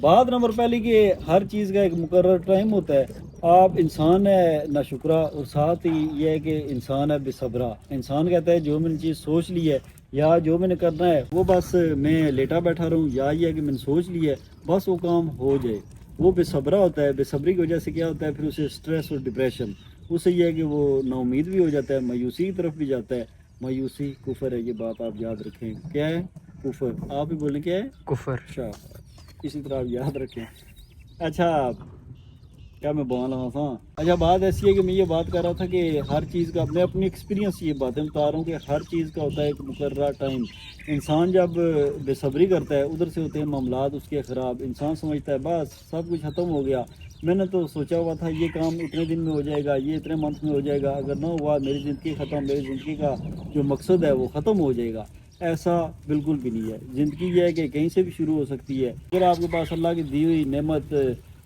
बात नंबर पहले कि हर चीज़ का एक मुकर्रर टाइम होता है। आप इंसान है ना शुक्रा और साथ ही ये है कि इंसान है बेसब्रा। इंसान कहता है जो मैंने चीज़ सोच ली है या जो मैंने करना है वो बस मैं लेटा बैठा रहूँ, या ये है कि मैंने सोच लिया है बस वो काम हो जाए। वो बेसब्रा होता है। बेसब्री की वजह से क्या होता है, फिर उसे स्ट्रेस और डिप्रेशन, उससे ये है कि वो नाउमीद भी हो जाता है, मायूसी की तरफ भी जाता है। मायूसी कुफर है, ये बात आप याद रखें। क्या है? कुफर। आप ही बोलें क्या है? कुफर। अच्छा, इसी तरह आप याद रखें। अच्छा क्या मैं बोल रहा था? अच्छा बात ऐसी है कि मैं ये बात कर रहा था कि हर चीज़ का, मैं अपनी एक्सपीरियंस ये बातें बता रहा हूँ कि हर चीज़ का होता है एक मुकर्रर टाइम। इंसान जब बेसब्री करता है उधर से होते हैं मामलात उसके ख़राब। इंसान समझता है बस सब कुछ ख़त्म हो गया, मैंने तो सोचा हुआ था ये काम इतने दिन में हो जाएगा, ये इतने मंथ में हो जाएगा, अगर ना हुआ मेरी ज़िंदगी ख़त्म, मेरी ज़िंदगी का जो मकसद है वो ख़त्म हो जाएगा। ऐसा बिल्कुल भी नहीं है। ज़िंदगी ये है कि कहीं से भी शुरू हो सकती है। अगर आपके पास अल्लाह की दी हुई नेमत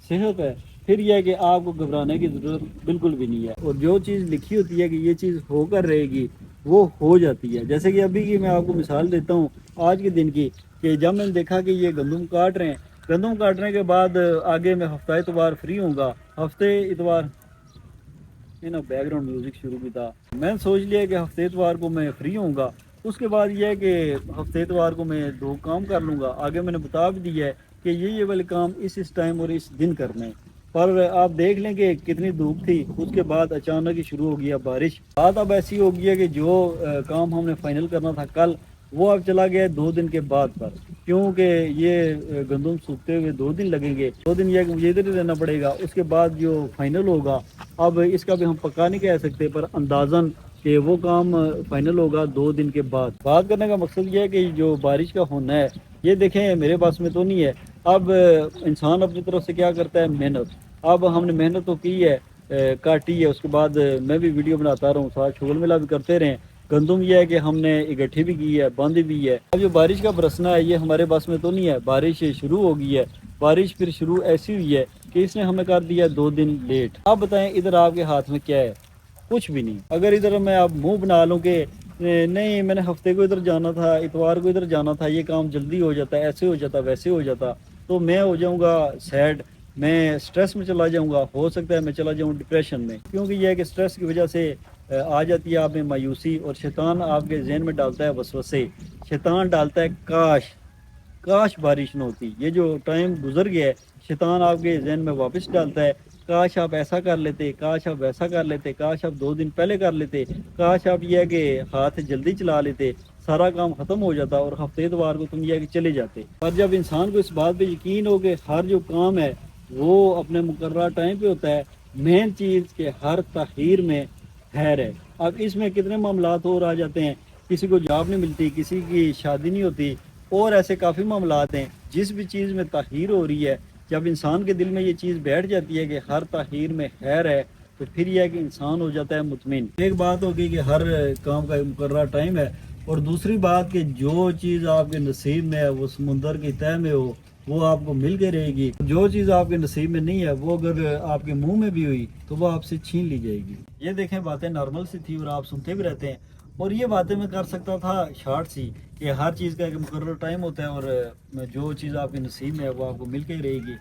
सेहत है फिर यह है कि आपको घबराने की ज़रूरत बिल्कुल भी नहीं है। और जो चीज़ लिखी होती है कि ये चीज़ होकर रहेगी वो हो जाती है। जैसे कि अभी की मैं आपको मिसाल देता हूँ आज के दिन की, कि जब मैंने देखा कि ये गंदम काट रहे हैं, गंदम काटने के बाद आगे मैं हफ्ता इतवार फ्री होऊंगा। हफ्ते इतवार ना बैकग्राउंड म्यूज़िक शुरू भी था। मैंने सोच लिया कि हफ्ते इतवार को मैं फ्री होऊंगा। उसके बाद यह है कि हफ्ते इतवार को मैं 2 काम कर लूँगा। आगे मैंने बता भी दिया है कि ये वाले काम इस टाइम और इस दिन करने हैं। पर आप देख लें कि कितनी धूप थी, उसके बाद अचानक ही शुरू हो गया बारिश। बात अब ऐसी हो गई है कि जो काम हमने फाइनल करना था कल, वो अब चला गया 2 दिन के बाद पर, क्योंकि ये गंदम सूखते हुए 2 दिन लगेंगे। 2 दिन यह मुझे इधर ही रहना पड़ेगा। उसके बाद जो फाइनल होगा, अब इसका भी हम पक्का नहीं कह सकते, पर अंदाज़न कि वो काम फाइनल होगा 2 दिन के बाद। बात करने का मकसद ये है कि जो बारिश का होना है ये देखें मेरे पास में तो नहीं है। अब इंसान अपनी तरफ से क्या करता है, मेहनत। اب ہم نے محنت تو کی ہے، کاٹی ہے، اس کے بعد میں بھی ویڈیو بناتا رہا ہوں، ساتھ شغل میلہ بھی کرتے رہے. گندم یہ ہے کہ ہم نے اکٹھی بھی کی ہے، باندھی بھی ہے. اب جو بارش کا برسنا ہے یہ ہمارے بس میں تو نہیں ہے. بارش شروع ہو گئی ہے. بارش پھر شروع ایسی ہوئی ہے کہ اس نے ہمیں کر دیا 2 دن لیٹ. آپ بتائیں ادھر آپ کے ہاتھ میں کیا ہے؟ کچھ بھی نہیں. اگر ادھر میں آپ منہ بنا لوں کہ نہیں میں نے ہفتے کو ادھر جانا تھا، اتوار کو ادھر جانا تھا، یہ کام جلدی ہو جاتا، ایسے ہو جاتا، ویسے ہو جاتا، تو میں ہو جاؤں گا سیڈ، میں سٹریس میں چلا جاؤں گا. ہو سکتا ہے میں چلا جاؤں ڈپریشن میں، کیونکہ یہ ہے کہ سٹریس کی وجہ سے آ جاتی ہے آپ میں مایوسی، اور شیطان آپ کے ذہن میں ڈالتا ہے وسوسے. شیطان ڈالتا ہے کاش بارش نہ ہوتی. یہ جو ٹائم گزر گیا ہے شیطان آپ کے ذہن میں واپس ڈالتا ہے، کاش آپ ایسا کر لیتے، کاش آپ ویسا کر لیتے، کاش آپ 2 دن پہلے کر لیتے، کاش آپ یہ ہے کہ ہاتھ جلدی چلا لیتے، سارا کام ختم ہو جاتا اور ہفتے اتوار کو تم یہ ہے کہ چلے جاتے. اور جب انسان کو اس بات پہ یقین ہو کہ ہر جو کام ہے وہ اپنے مقررہ ٹائم پہ ہوتا ہے، مین چیز کہ ہر تاخیر میں خیر ہے. اب اس میں کتنے معاملات اور آ جاتے ہیں، کسی کو جاب نہیں ملتی، کسی کی شادی نہیں ہوتی، اور ایسے کافی معاملات ہیں. جس بھی چیز میں تاخیر ہو رہی ہے، جب انسان کے دل میں یہ چیز بیٹھ جاتی ہے کہ ہر تاخیر میں خیر ہے، تو پھر یہ ہے کہ انسان ہو جاتا ہے مطمئن. ایک بات ہوگی کہ ہر کام کا ایک مقررہ ٹائم ہے، اور دوسری بات کہ جو چیز آپ کے نصیب میں ہے وہ سمندر کی تہہ میں ہو وہ آپ کو مل کے رہے گی. جو چیز آپ کے نصیب میں نہیں ہے وہ اگر آپ کے منہ میں بھی ہوئی تو وہ آپ سے چھین لی جائے گی. یہ دیکھیں باتیں نارمل سی تھی اور آپ سنتے بھی رہتے ہیں، اور یہ باتیں میں کر سکتا تھا شارٹ سی کہ ہر چیز کا ایک مقرر ٹائم ہوتا ہے، اور جو چیز آپ کے نصیب میں ہے وہ آپ کو مل کے ہی رہے گی.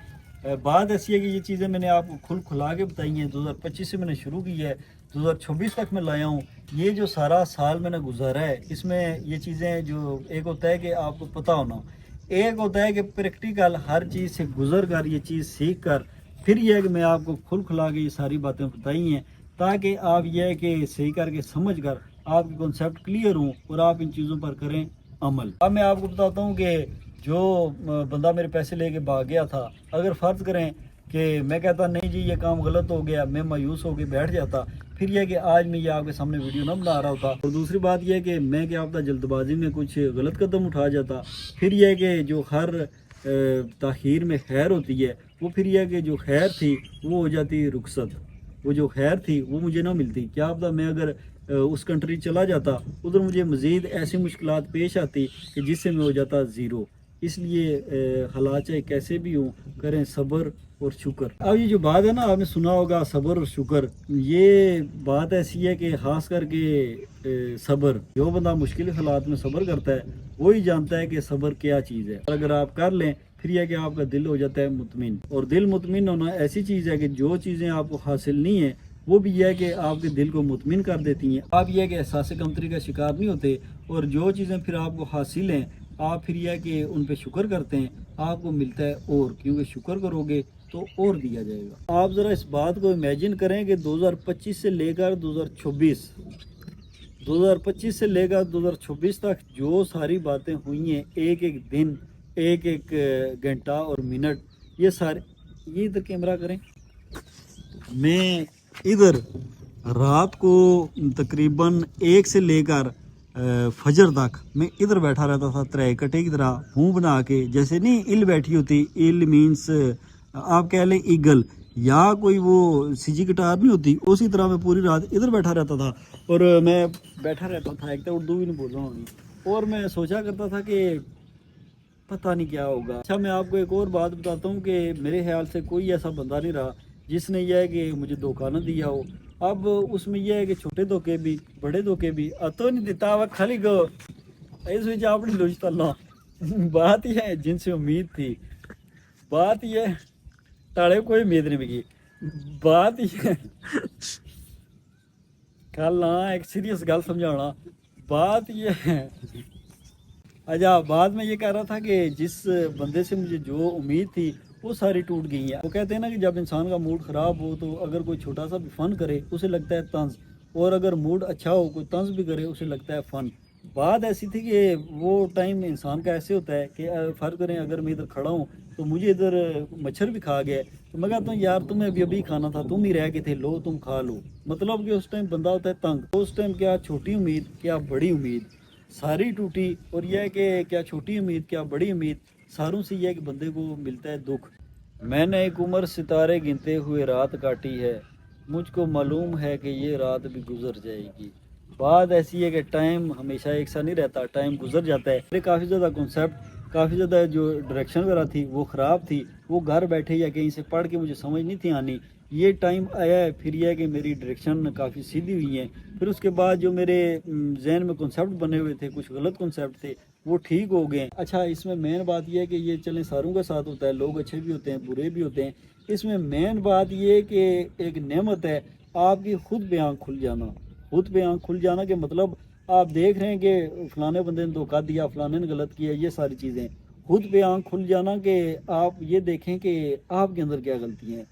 بات ایسی ہے کہ یہ چیزیں میں نے آپ کو کھلا کے بتائی ہیں. 2025 سے میں نے شروع کی ہے، 2026 تک میں لایا ہوں. یہ جو سارا سال میں نے گزارا ہے اس میں یہ چیزیں جو ایک ہوتا ہے کہ آپ کو پتہ ہونا، ایک ہوتا ہے کہ پریکٹیکل ہر چیز سے گزر کر یہ چیز سیکھ کر پھر یہ ہے کہ میں آپ کو کھلا کے یہ ساری باتیں بتائی ہیں تاکہ آپ یہ ہے کہ صحیح کر کے سمجھ کر آپ کے کنسیپٹ کلیئر ہوں اور آپ ان چیزوں پر کریں عمل. اب میں آپ کو بتاتا ہوں کہ جو بندہ میرے پیسے لے کے بھاگ گیا تھا، اگر فرض کریں کہ میں کہتا نہیں جی یہ کام غلط ہو گیا، میں مایوس ہو کے بیٹھ جاتا، پھر یہ کہ آج میں یہ آپ کے سامنے ویڈیو نہ بنا رہا ہوتا. اور دوسری بات یہ کہ میں کیا ہوتا جلد بازی میں کچھ غلط قدم اٹھا جاتا. پھر یہ کہ جو ہر تاخیر میں خیر ہوتی ہے وہ پھر یہ کہ جو خیر تھی وہ ہو جاتی رخصت، وہ جو خیر تھی وہ مجھے نہ ملتی. کیا پتہ میں اگر اس کنٹری چلا جاتا ادھر مجھے مزید ایسی مشکلات پیش آتی کہ جس سے میں ہو جاتا زیرو. اس لیے حالات چاہے کیسے بھی ہوں کریں صبر اور شکر. اب یہ جو بات ہے نا آپ نے سنا ہوگا صبر اور شکر، یہ بات ایسی ہے کہ خاص کر کے صبر جو بندہ مشکل حالات میں صبر کرتا ہے وہی جانتا ہے کہ صبر کیا چیز ہے. اور اگر آپ کر لیں پھر یہ کہ آپ کا دل ہو جاتا ہے مطمئن. اور دل مطمئن ہونا ایسی چیز ہے کہ جو چیزیں آپ کو حاصل نہیں ہیں وہ بھی یہ ہے کہ آپ کے دل کو مطمئن کر دیتی ہیں. آپ یہ کہ احساس کمتری کا شکار نہیں ہوتے، اور جو چیزیں پھر آپ کو حاصل ہیں آپ پھر یہ کہ ان پہ شکر کرتے ہیں، آپ کو ملتا ہے اور، کیونکہ شکر کرو گے تو اور دیا جائے گا. آپ ذرا اس بات کو امیجن کریں کہ 2025 سے لے کر 2025 سے لے کر 2026 تک جو ساری باتیں ہوئی ہیں، ایک ایک دن، ایک ایک گھنٹہ اور منٹ، یہ سارے، یہ ادھر کیمرہ کریں، میں ادھر رات کو تقریباً 1 سے لے کر فجر تک میں ادھر بیٹھا رہتا تھا ترے کٹے کی طرح منہ بنا کے، جیسے نہیں ایل بیٹھی ہوتی، ایل مینس آپ کہہ لیں ایگل، یا کوئی وہ سی جی گٹار نہیں ہوتی، اسی طرح میں پوری رات ادھر بیٹھا رہتا تھا. اور میں بیٹھا رہتا تھا، ایک تو اردو بھی نہیں بول رہا ہوں، اور میں سوچا کرتا تھا کہ پتہ نہیں کیا ہوگا. اچھا میں آپ کو ایک اور بات بتاتا ہوں کہ میرے خیال سے کوئی ایسا بندہ نہیں رہا جس نے یہ ہے کہ مجھے دھوکہ نہ دیا ہو. اب اس میں یہ ہے کہ چھوٹے دھوکے بھی بڑے دھوکے بھی، اتو نہیں دیتا وہ کھلی گو اس وچ اپنی لوچتا نہ. بات یہ ہے جن سے امید تھی، بات یہ تاڑے کوئی امید نہیں مگی. بات یہ کل ایک سیریس گل سمجھانا. بات یہ ہے اچھا، بعد میں یہ کہہ رہا تھا کہ جس بندے سے مجھے جو امید تھی وہ ساری ٹوٹ گئی ہیں. وہ کہتے ہیں نا کہ جب انسان کا موڈ خراب ہو تو اگر کوئی چھوٹا سا بھی فن کرے اسے لگتا ہے طنز، اور اگر موڈ اچھا ہو کوئی طنز بھی کرے اسے لگتا ہے فن. بات ایسی تھی کہ وہ ٹائم انسان کا ایسے ہوتا ہے کہ فرض کریں اگر میں ادھر کھڑا ہوں تو مجھے ادھر مچھر بھی کھا گیا ہے تو میں کہتا ہوں یار تمہیں ابھی کھانا تھا، تم ہی رہ کے تھے، لو تم کھا لو. مطلب کہ اس ٹائم بندہ ہوتا ہے تنگ. اس ٹائم کیا چھوٹی امید کیا بڑی امید ساری ٹوٹی. اور یہ ہے کہ کیا چھوٹی امید کیا بڑی امید، ساروں سے یہ ہے کہ بندے کو ملتا ہے دکھ. میں نے ایک عمر ستارے گنتے ہوئے رات کاٹی ہے، مجھ کو معلوم ہے کہ یہ رات بھی گزر جائے گی. بات ایسی ہے کہ ٹائم ہمیشہ ایک سا نہیں رہتا، ٹائم گزر جاتا ہے. میرے کافی زیادہ کنسیپٹ، کافی زیادہ جو ڈائریکشن وغیرہ تھی وہ خراب تھی، وہ گھر بیٹھے یا کہیں سے پڑھ کے مجھے سمجھ نہیں تھی آنی. یہ ٹائم آیا ہے پھر یہ ہے کہ میری ڈائریکشن کافی سیدھی ہوئی ہیں. پھر اس کے بعد جو میرے ذہن میں کنسیپٹ بنے ہوئے تھے، کچھ غلط کنسیپٹ تھے، وہ ٹھیک ہو گئے. اچھا اس میں مین بات یہ ہے کہ یہ چلیں ساروں کے ساتھ ہوتا ہے، لوگ اچھے بھی ہوتے ہیں برے بھی ہوتے ہیں. اس میں مین بات یہ ہے کہ ایک نعمت ہے آپ کی خود پہ آنکھ کھل جانا. خود پہ آنکھ کھل جانا کہ مطلب آپ دیکھ رہے ہیں کہ فلانے بندے نے دھوکہ دیا، فلانے نے غلط کیا، یہ ساری چیزیں. خود پہ آنکھ کھل جانا کہ آپ یہ دیکھیں کہ آپ کے اندر کیا غلطی ہیں.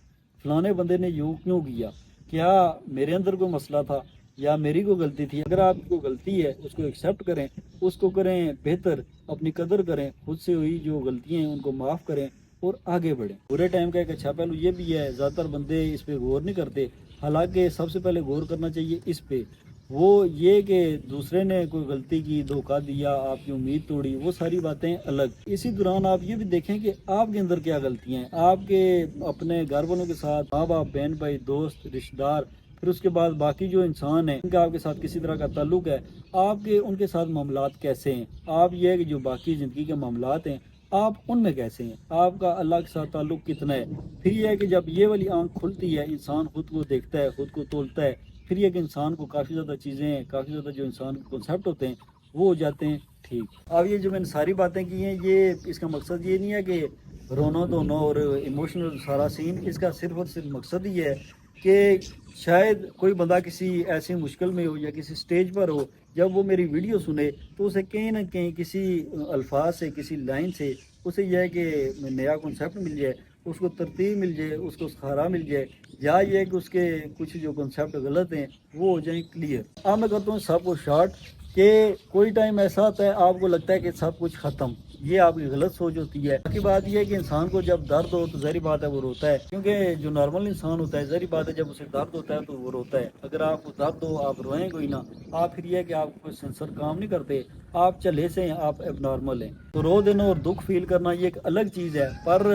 فلانے بندے نے یوں کیوں کیا، کیا میرے اندر کوئی مسئلہ تھا یا میری کوئی غلطی تھی. اگر آپ کی کوئی غلطی ہے اس کو ایکسیپٹ کریں، اس کو کریں بہتر، اپنی قدر کریں، خود سے ہوئی جو غلطیاں ہیں ان کو معاف کریں اور آگے بڑھیں. برے ٹائم کا ایک اچھا پہلو یہ بھی ہے، زیادہ تر بندے اس پہ غور نہیں کرتے، حالانکہ سب سے پہلے غور کرنا چاہیے اس پہ. وہ یہ کہ دوسرے نے کوئی غلطی کی، دھوکہ دیا، آپ کی امید توڑی، وہ ساری باتیں الگ. اسی دوران آپ یہ بھی دیکھیں کہ آپ کے اندر کیا غلطیاں ہیں. آپ کے اپنے گھر والوں کے ساتھ، ماں باپ، بہن بھائی، دوست، رشتہ دار، پھر اس کے بعد باقی جو انسان ہیں ان کا آپ کے ساتھ کسی طرح کا تعلق ہے، آپ کے ان کے ساتھ معاملات کیسے ہیں. آپ یہ ہے کہ جو باقی زندگی کے معاملات ہیں آپ ان میں کیسے ہیں، آپ کا اللہ کے ساتھ تعلق کتنا ہے. پھر یہ ہے کہ جب یہ والی آنکھ کھلتی ہے، انسان خود کو دیکھتا ہے، خود کو تولتا ہے، پھر یہ کہ انسان کو کافی زیادہ چیزیں، کافی زیادہ جو انسان کے کنسیپٹ ہوتے ہیں وہ ہو جاتے ہیں ٹھیک. اب یہ جو میں نے ساری باتیں کی ہیں، یہ اس کا مقصد یہ نہیں ہے کہ رونا دھونا اور ایموشنل سارا سین. اس کا صرف اور صرف مقصد ہی ہے کہ شاید کوئی بندہ کسی ایسی مشکل میں ہو یا کسی سٹیج پر ہو، جب وہ میری ویڈیو سنے تو اسے کہیں نہ کہیں کسی الفاظ سے، کسی لائن سے اسے یہ ہے کہ نیا کنسیپٹ مل جائے، اس کو ترتیب مل جائے، اس کو سہارا مل جائے، یا یہ کہ اس کے کچھ جو کنسیپٹ غلط ہیں وہ ہو جائیں کلیئر. اب میں کرتا ہوں سب کو شارٹ کہ کوئی ٹائم ایسا آتا ہے آپ کو لگتا ہے کہ سب کچھ ختم، یہ آپ کی غلط سوچ ہوتی ہے. باقی بات یہ ہے کہ انسان کو جب درد ہو تو ظاہری بات ہے وہ روتا ہے، کیونکہ جو نارمل انسان ہوتا ہے ظاہری بات ہے جب اسے درد ہوتا ہے تو وہ روتا ہے. اگر آپ کو درد ہو آپ روئیں کوئی نہ، آپ پھر یہ ہے کہ آپ کوئی سینسر کام نہیں کرتے، آپ چلے سے ہیں، آپ اب نارمل ہیں. تو رو دینا اور دکھ فیل کرنا یہ ایک الگ چیز ہے، پر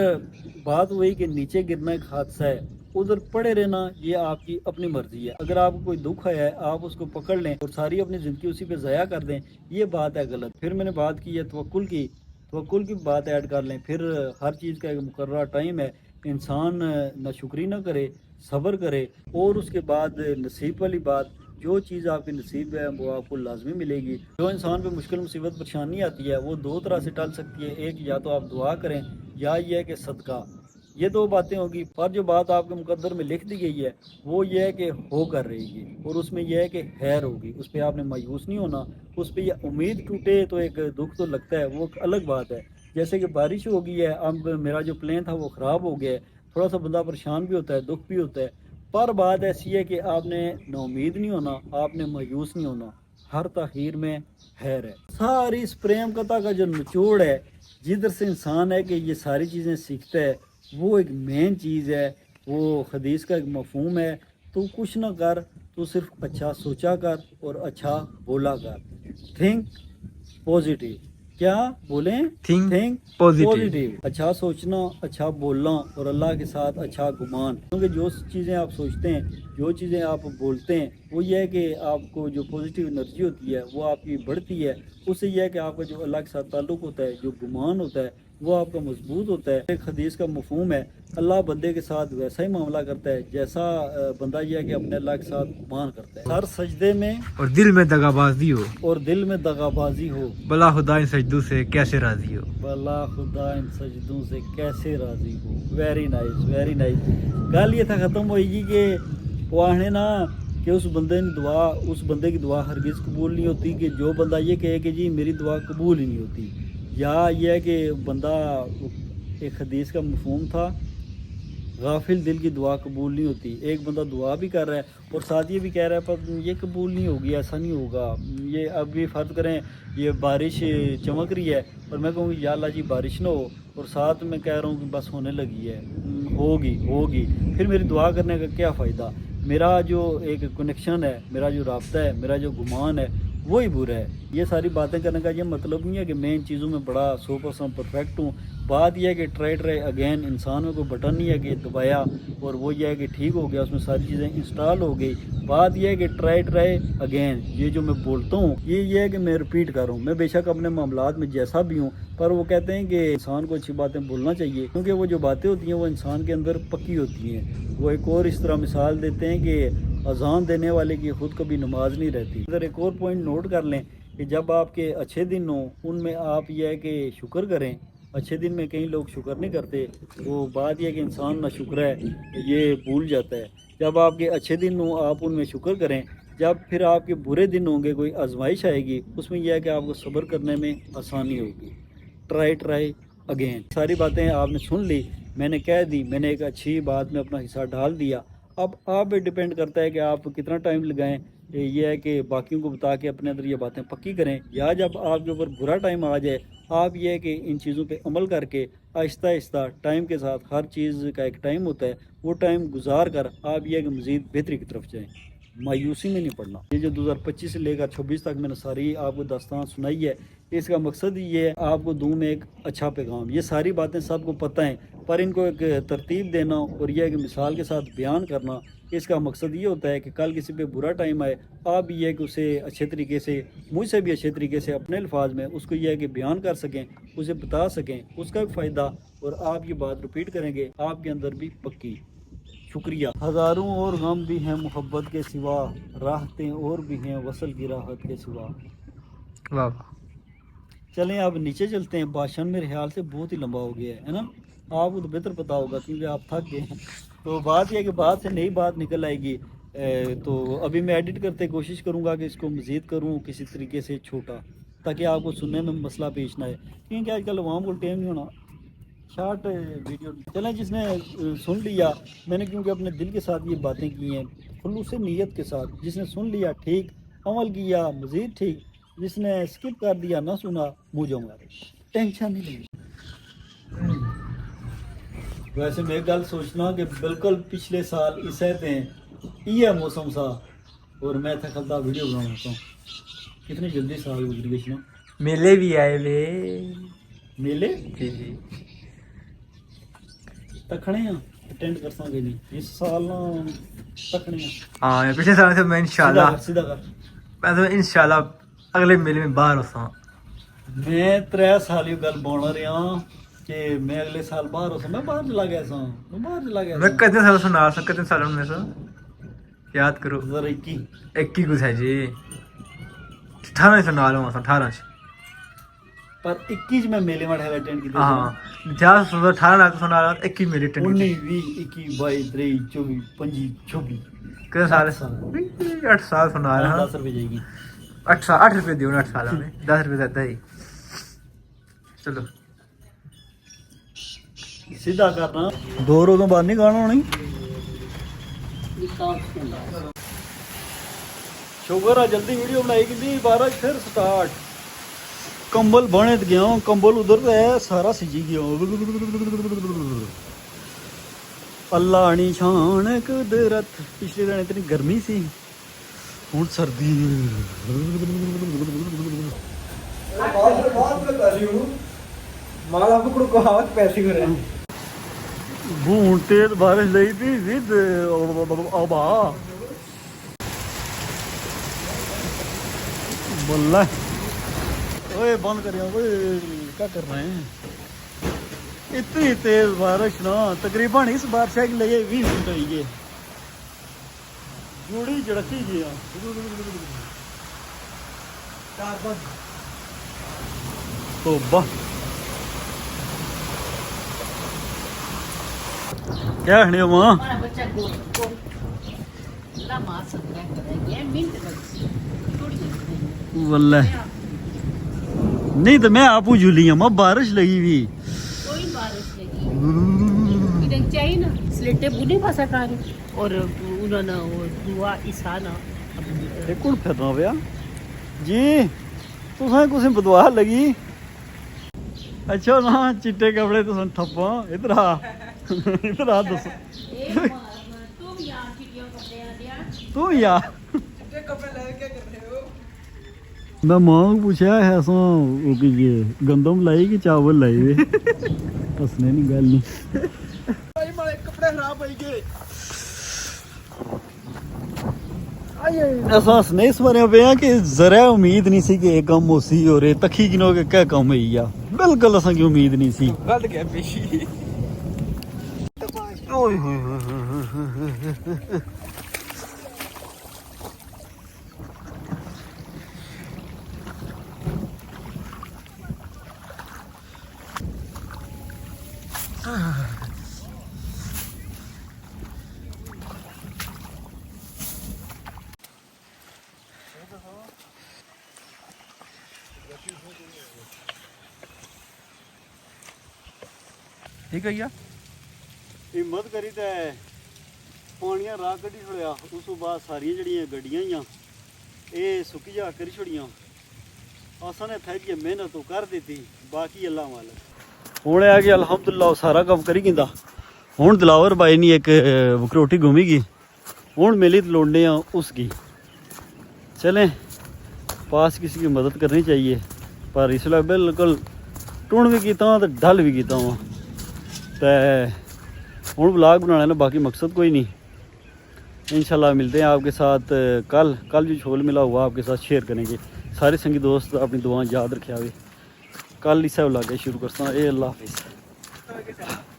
بات وہی کہ نیچے گرنا ایک حادثہ ہے، ادھر پڑے رہنا یہ آپ کی اپنی مرضی ہے. اگر آپ کو کوئی دکھ آیا ہے آپ اس کو پکڑ لیں اور ساری اپنی زندگی اسی پہ ضائع کر دیں، یہ بات ہے غلط. پھر میں نے بات کی ہے توکل کی بات ایڈ کر لیں. پھر ہر چیز کا ایک مقررہ ٹائم ہے، انسان نہ شکری نہ کرے، صبر کرے، اور اس کے بعد نصیب والی بات، جو چیز آپ کے نصیب ہے وہ آپ کو لازمی ملے گی. جو انسان پہ مشکل مصیبت پریشانی آتی ہے وہ دو طرح سے ٹل سکتی ہے، ایک یا تو آپ دعا کریں یا یہ ہے کہ صدقہ. یہ دو باتیں ہوگی، پر جو بات آپ کے مقدر میں لکھ دی گئی ہے وہ یہ ہے کہ ہو کر رہے گی، اور اس میں یہ ہے کہ خیر ہوگی. اس پہ آپ نے مایوس نہیں ہونا. اس پہ یہ امید ٹوٹے تو ایک دکھ تو لگتا ہے، وہ ایک الگ بات ہے. جیسے کہ بارش ہو گئی ہے، اب میرا جو پلان تھا وہ خراب ہو گیا ہے، تھوڑا سا بندہ پریشان بھی ہوتا ہے، دکھ بھی ہوتا ہے. پر بات ایسی ہے کہ آپ نے نا امید نہیں ہونا، آپ نے مایوس نہیں ہونا. ہر تاخیر میں خیر ہے. ساری اس پریم کتھا کا جو نچوڑ ہے، جدھر سے انسان ہے کہ یہ ساری چیزیں سیکھتا ہے، وہ ایک مین چیز ہے، وہ حدیث کا ایک مفہوم ہے. تو کچھ نہ کر، تو صرف اچھا سوچا کر اور اچھا بولا کر. Think positive. کیا بولیں؟ Think positive. اچھا سوچنا، اچھا بولنا اور اللہ کے ساتھ اچھا گمان. کیونکہ جو چیزیں آپ سوچتے ہیں، جو چیزیں آپ بولتے ہیں، وہ یہ ہے کہ آپ کو جو پازیٹیو انرجی ہوتی ہے وہ آپ کی بڑھتی ہے. اس سے یہ ہے کہ آپ کا جو اللہ کے ساتھ تعلق ہوتا ہے، جو گمان ہوتا ہے، وہ آپ کا مضبوط ہوتا ہے. ایک حدیث کا مفہوم ہے، اللہ بندے کے ساتھ ویسا ہی معاملہ کرتا ہے جیسا بندہ یہ ہے کہ اپنے اللہ کے ساتھ گمان کرتا ہے. سر سجدے میں اور دل میں دغابازی ہو، اور دل میں دغابازی ہو، بلا خدا ان سجدوں سے کیسے راضی ہو. بلا خدا ان سجدوں سے کیسے راضی ہو. Very nice, very nice. گل یہ تھا ختم ہوئی گی کہ وہ آنے نا کہ اس بندے کی دعا ہرگز قبول نہیں ہوتی. کہ جو بندہ یہ کہے کہ جی میری دعا قبول ہی نہیں ہوتی، یا یہ ہے کہ بندہ، ایک حدیث کا مفہوم تھا، غافل دل کی دعا قبول نہیں ہوتی. ایک بندہ دعا بھی کر رہا ہے اور ساتھ یہ بھی کہہ رہا ہے پر یہ قبول نہیں ہوگی، ایسا نہیں ہوگا. یہ اب بھی فرض کریں یہ بارش چمک رہی ہے اور میں کہوں گی یا اللہ جی بارش نہ ہو، اور ساتھ میں کہہ رہا ہوں کہ بس ہونے لگی ہے، ہوگی، پھر میری دعا کرنے کا کیا فائدہ. میرا جو ایک کنیکشن ہے، میرا جو رابطہ ہے، میرا جو گمان ہے وہی برا ہے. یہ ساری باتیں کرنے کا یہ مطلب نہیں ہے کہ میں ان چیزوں میں بڑا 100% پرفیکٹ ہوں. بات یہ ہے کہ ٹرائی اگین، انسان میں کوئی بٹن نہیں ہے کہ دبایا اور وہ یہ ہے کہ ٹھیک ہو گیا، اس میں ساری چیزیں انسٹال ہو گئی. بات یہ ہے کہ ٹرائی اگین. یہ جو میں بولتا ہوں یہ ہے کہ میں ریپیٹ کر رہا ہوں. میں بے شک اپنے معاملات میں جیسا بھی ہوں، پر وہ کہتے ہیں کہ انسان کو اچھی باتیں بولنا چاہیے، کیونکہ وہ جو باتیں ہوتی ہیں وہ انسان کے اندر پکی ہوتی ہیں. وہ ایک اور اس طرح مثال دیتے ہیں کہ اذان دینے والے کی خود کبھی نماز نہیں رہتی. اگر ایک اور پوائنٹ نوٹ کر لیں کہ جب آپ کے اچھے دن ہوں ان میں آپ یہ ہے کہ شکر کریں. اچھے دن میں کئی لوگ شکر نہیں کرتے، وہ بات یہ ہے کہ انسان نہ شکر ہے یہ بھول جاتا ہے. جب آپ کے اچھے دن ہوں آپ ان میں شکر کریں. جب پھر آپ کے برے دن ہوں گے، کوئی آزمائش آئے گی، اس میں یہ ہے کہ آپ کو صبر کرنے میں آسانی ہوگی. Try again. ساری باتیں آپ نے سن لی، میں نے کہہ دی، میں نے ایک اچھی بات میں اپنا حصہ ڈال دیا. اب آپ پہ ڈپینڈ کرتا ہے کہ آپ کتنا ٹائم لگائیں. یہ ہے کہ باقیوں کو بتا کے اپنے اندر یہ باتیں پکی کریں، یا جب آپ کے اوپر برا ٹائم آ جائے آپ یہ ہے کہ ان چیزوں پہ عمل کر کے آہستہ آہستہ ٹائم کے ساتھ، ہر چیز کا ایک ٹائم ہوتا ہے، وہ ٹائم گزار کر آپ یہ ہے کہ مزید بہتری کی طرف جائیں. مایوسی میں نہیں پڑنا. یہ جو 2025 سے لے کر 26 تک میں نے ساری آپ کو داستان سنائی ہے، اس کا مقصد یہ ہے آپ کو دوں میں ایک اچھا پیغام. یہ ساری باتیں سب کو پتہ ہیں، پر ان کو ایک ترتیب دینا اور یہ ہے کہ مثال کے ساتھ بیان کرنا، اس کا مقصد یہ ہوتا ہے کہ کل کسی پہ برا ٹائم آئے آپ یہ ہے کہ اسے اچھے طریقے سے، مجھ سے بھی اچھے طریقے سے اپنے الفاظ میں اس کو یہ ہے کہ بیان کر سکیں، اسے بتا سکیں، اس کا بھی فائدہ، اور آپ یہ بات رپیٹ کریں گے آپ کے اندر بھی پکی. شکریہ. ہزاروں اور غم بھی ہیں محبت کے سوا، راحتیں اور بھی ہیں وصل کی راحت کے سوا. واہ. چلیں اب نیچے چلتے ہیں. بھاشن میرے خیال سے بہت ہی لمبا ہو گیا ہے نا، آپ کو تو بہتر پتا ہوگا کیونکہ آپ تھک گئے ہیں. تو بات یہ ہے کہ بات سے نئی بات نکل آئے گی. تو ابھی میں ایڈٹ کرتے کوشش کروں گا کہ اس کو مزید کروں کسی طریقے سے چھوٹا، تاکہ آپ کو سننے میں مسئلہ پیش نہ آئے، کیونکہ آج کل عوام کو ٹائم نہیں ہونا. شارٹ ویڈیو چلیں. جس نے سن لیا، میں نے کیونکہ اپنے دل کے ساتھ یہ باتیں کی ہیں خلوص نیت کے ساتھ، جس نے سن لیا ٹھیک، عمل کیا مزید ٹھیک، جس نے اسکپ کر دیا نہ سنا منہ جاؤں گا، ٹینشن نہیں لینی. ویسے میں ایک گل سوچنا کہ بالکل پچھلے سال اس ہیں یہ موسم سا اور میں تھا کھلتا ویڈیو بنانا ہوں. کتنی جلدی سال گزر گئی نا. میلے بھی آئے وے. میلے جی جی تکھنے ہیں اٹینڈ کر سکیں گے نہیں اس سال نا تکھنے ہیں. ہاں پچھلے سال سے میں انشاءاللہ سیدھا کر. میں تو انشاءاللہ اگلے میلے میں باہر ہوتا ہوں. میں 3 سال یہ گل بول رہا ہوں کہ میں اگلے سال باہر ہوتا ہوں. میں باہر چلا گیا سا، میں باہر چلا گیا میں کتنے سال سنا سا، کتنے سالوں میں سا یاد کرو. 2021 21 کچھ ہے جی، 18 سنا لوں 18 پر 21 میں میلے میں اٹینڈ کیتے. ہاں 18 لاکھ سنا رہا 21 میلے اٹینڈ 19 20 21 22 23 24 25 26 کتنے سال 8 سال سنا رہا. 10 روپے جائے گی. 8 روپے دیو نا 8 سال میں 10 روپے دیتا ہی. چلو سیدھا کرنا 2 روزوں بعد نہیں گانا ہونی. شوگر ہے جلدی ویڈیو بنائی کی. بارش پھر سٹارٹ. کمبل بنے گیا ہوں، کمبل ادھر تو ہے سارا سجی گیا. اللہ نی شان قدرت. پچھلے دن اتنی گرمی سی، ہوں سردی. مالا پکڑ کو ہاتھ پیسے کرے ہوں تیز بارش لئی تھی ود آبا بولنا. اوے بند کریا، اوے کیا کر رہے ہیں. اتنی تیز بارش نا تقریباً اس بارش کے لیے 20 منٹ ہوئی گئے. جوڑی جڑکی گیا. توبہ کیا ہے ماں. واللہ نہیں تو میں آپ جھولی ہوں. بارش لگی ہوئی. کوئی بارش لگی ادھر چاہیے نا سلیٹے بنے پاسا کار اور انہوں نے وہ دعا عیسانہ کون پھرنا پیا جی. تسیں کچھ بدوا لگی. اچھا نا چٹے کپڑے تو ٹھپا. ادھر آ ادھر آ دس تو یار मैं माँ को पूछा है सो वो कि ये गंदम लाई कि चावल लाई वे हंसने नहीं गल नहीं ਭਾਈ ਮਾਰੇ ਕੱਪੜੇ ਖਰਾਬ ਹੋਈ ਗਏ ऐसा हंसने इस बारे पे कि जरा उम्मीद नहीं सी कि ये कम हो सी और ये तखी गिनो के क्या कम है या बिल्कुल असा की उम्मीद नहीं सी ਗਲਤ ਗਿਆ ਪੇਸ਼ੀ ओए होए होए होए ਠੀਕ ਹੈ हिम्मत करी ते पानियां राह कड्ढी छोड़िया उस तो बाद सारियां जड़ियां गड्डियां ही ये सुक्की जा करी छोड़ियां असां ने इत्थै मेहनत तो कर दी बाकी अल्लाह मालिक हुण आ कि अल्हम्दुलिल्लाह सारा काम करी गिंदा हुण दिलावर बाई नहीं एक बकरोटी घूमी गई हुण मिली लोड़ने उसकी चलें पास किसी की मदद करनी चाहिए पर इसलिए बिल्कुल टूण भी कीता तो डल भी कीता वा ते हूँ ब्लॉग बनाने का बाकी मकसद कोई नहीं इंशाल्लाह मिलते हैं आपके साथ कल जो छोल मिला हुआ आपके साथ शेयर करेंगे सारे संगी दोस्त अपनी दुआएं याद रखे कल इस ब्लॉग शुरू करता हूँ अल्लाह हाफिज़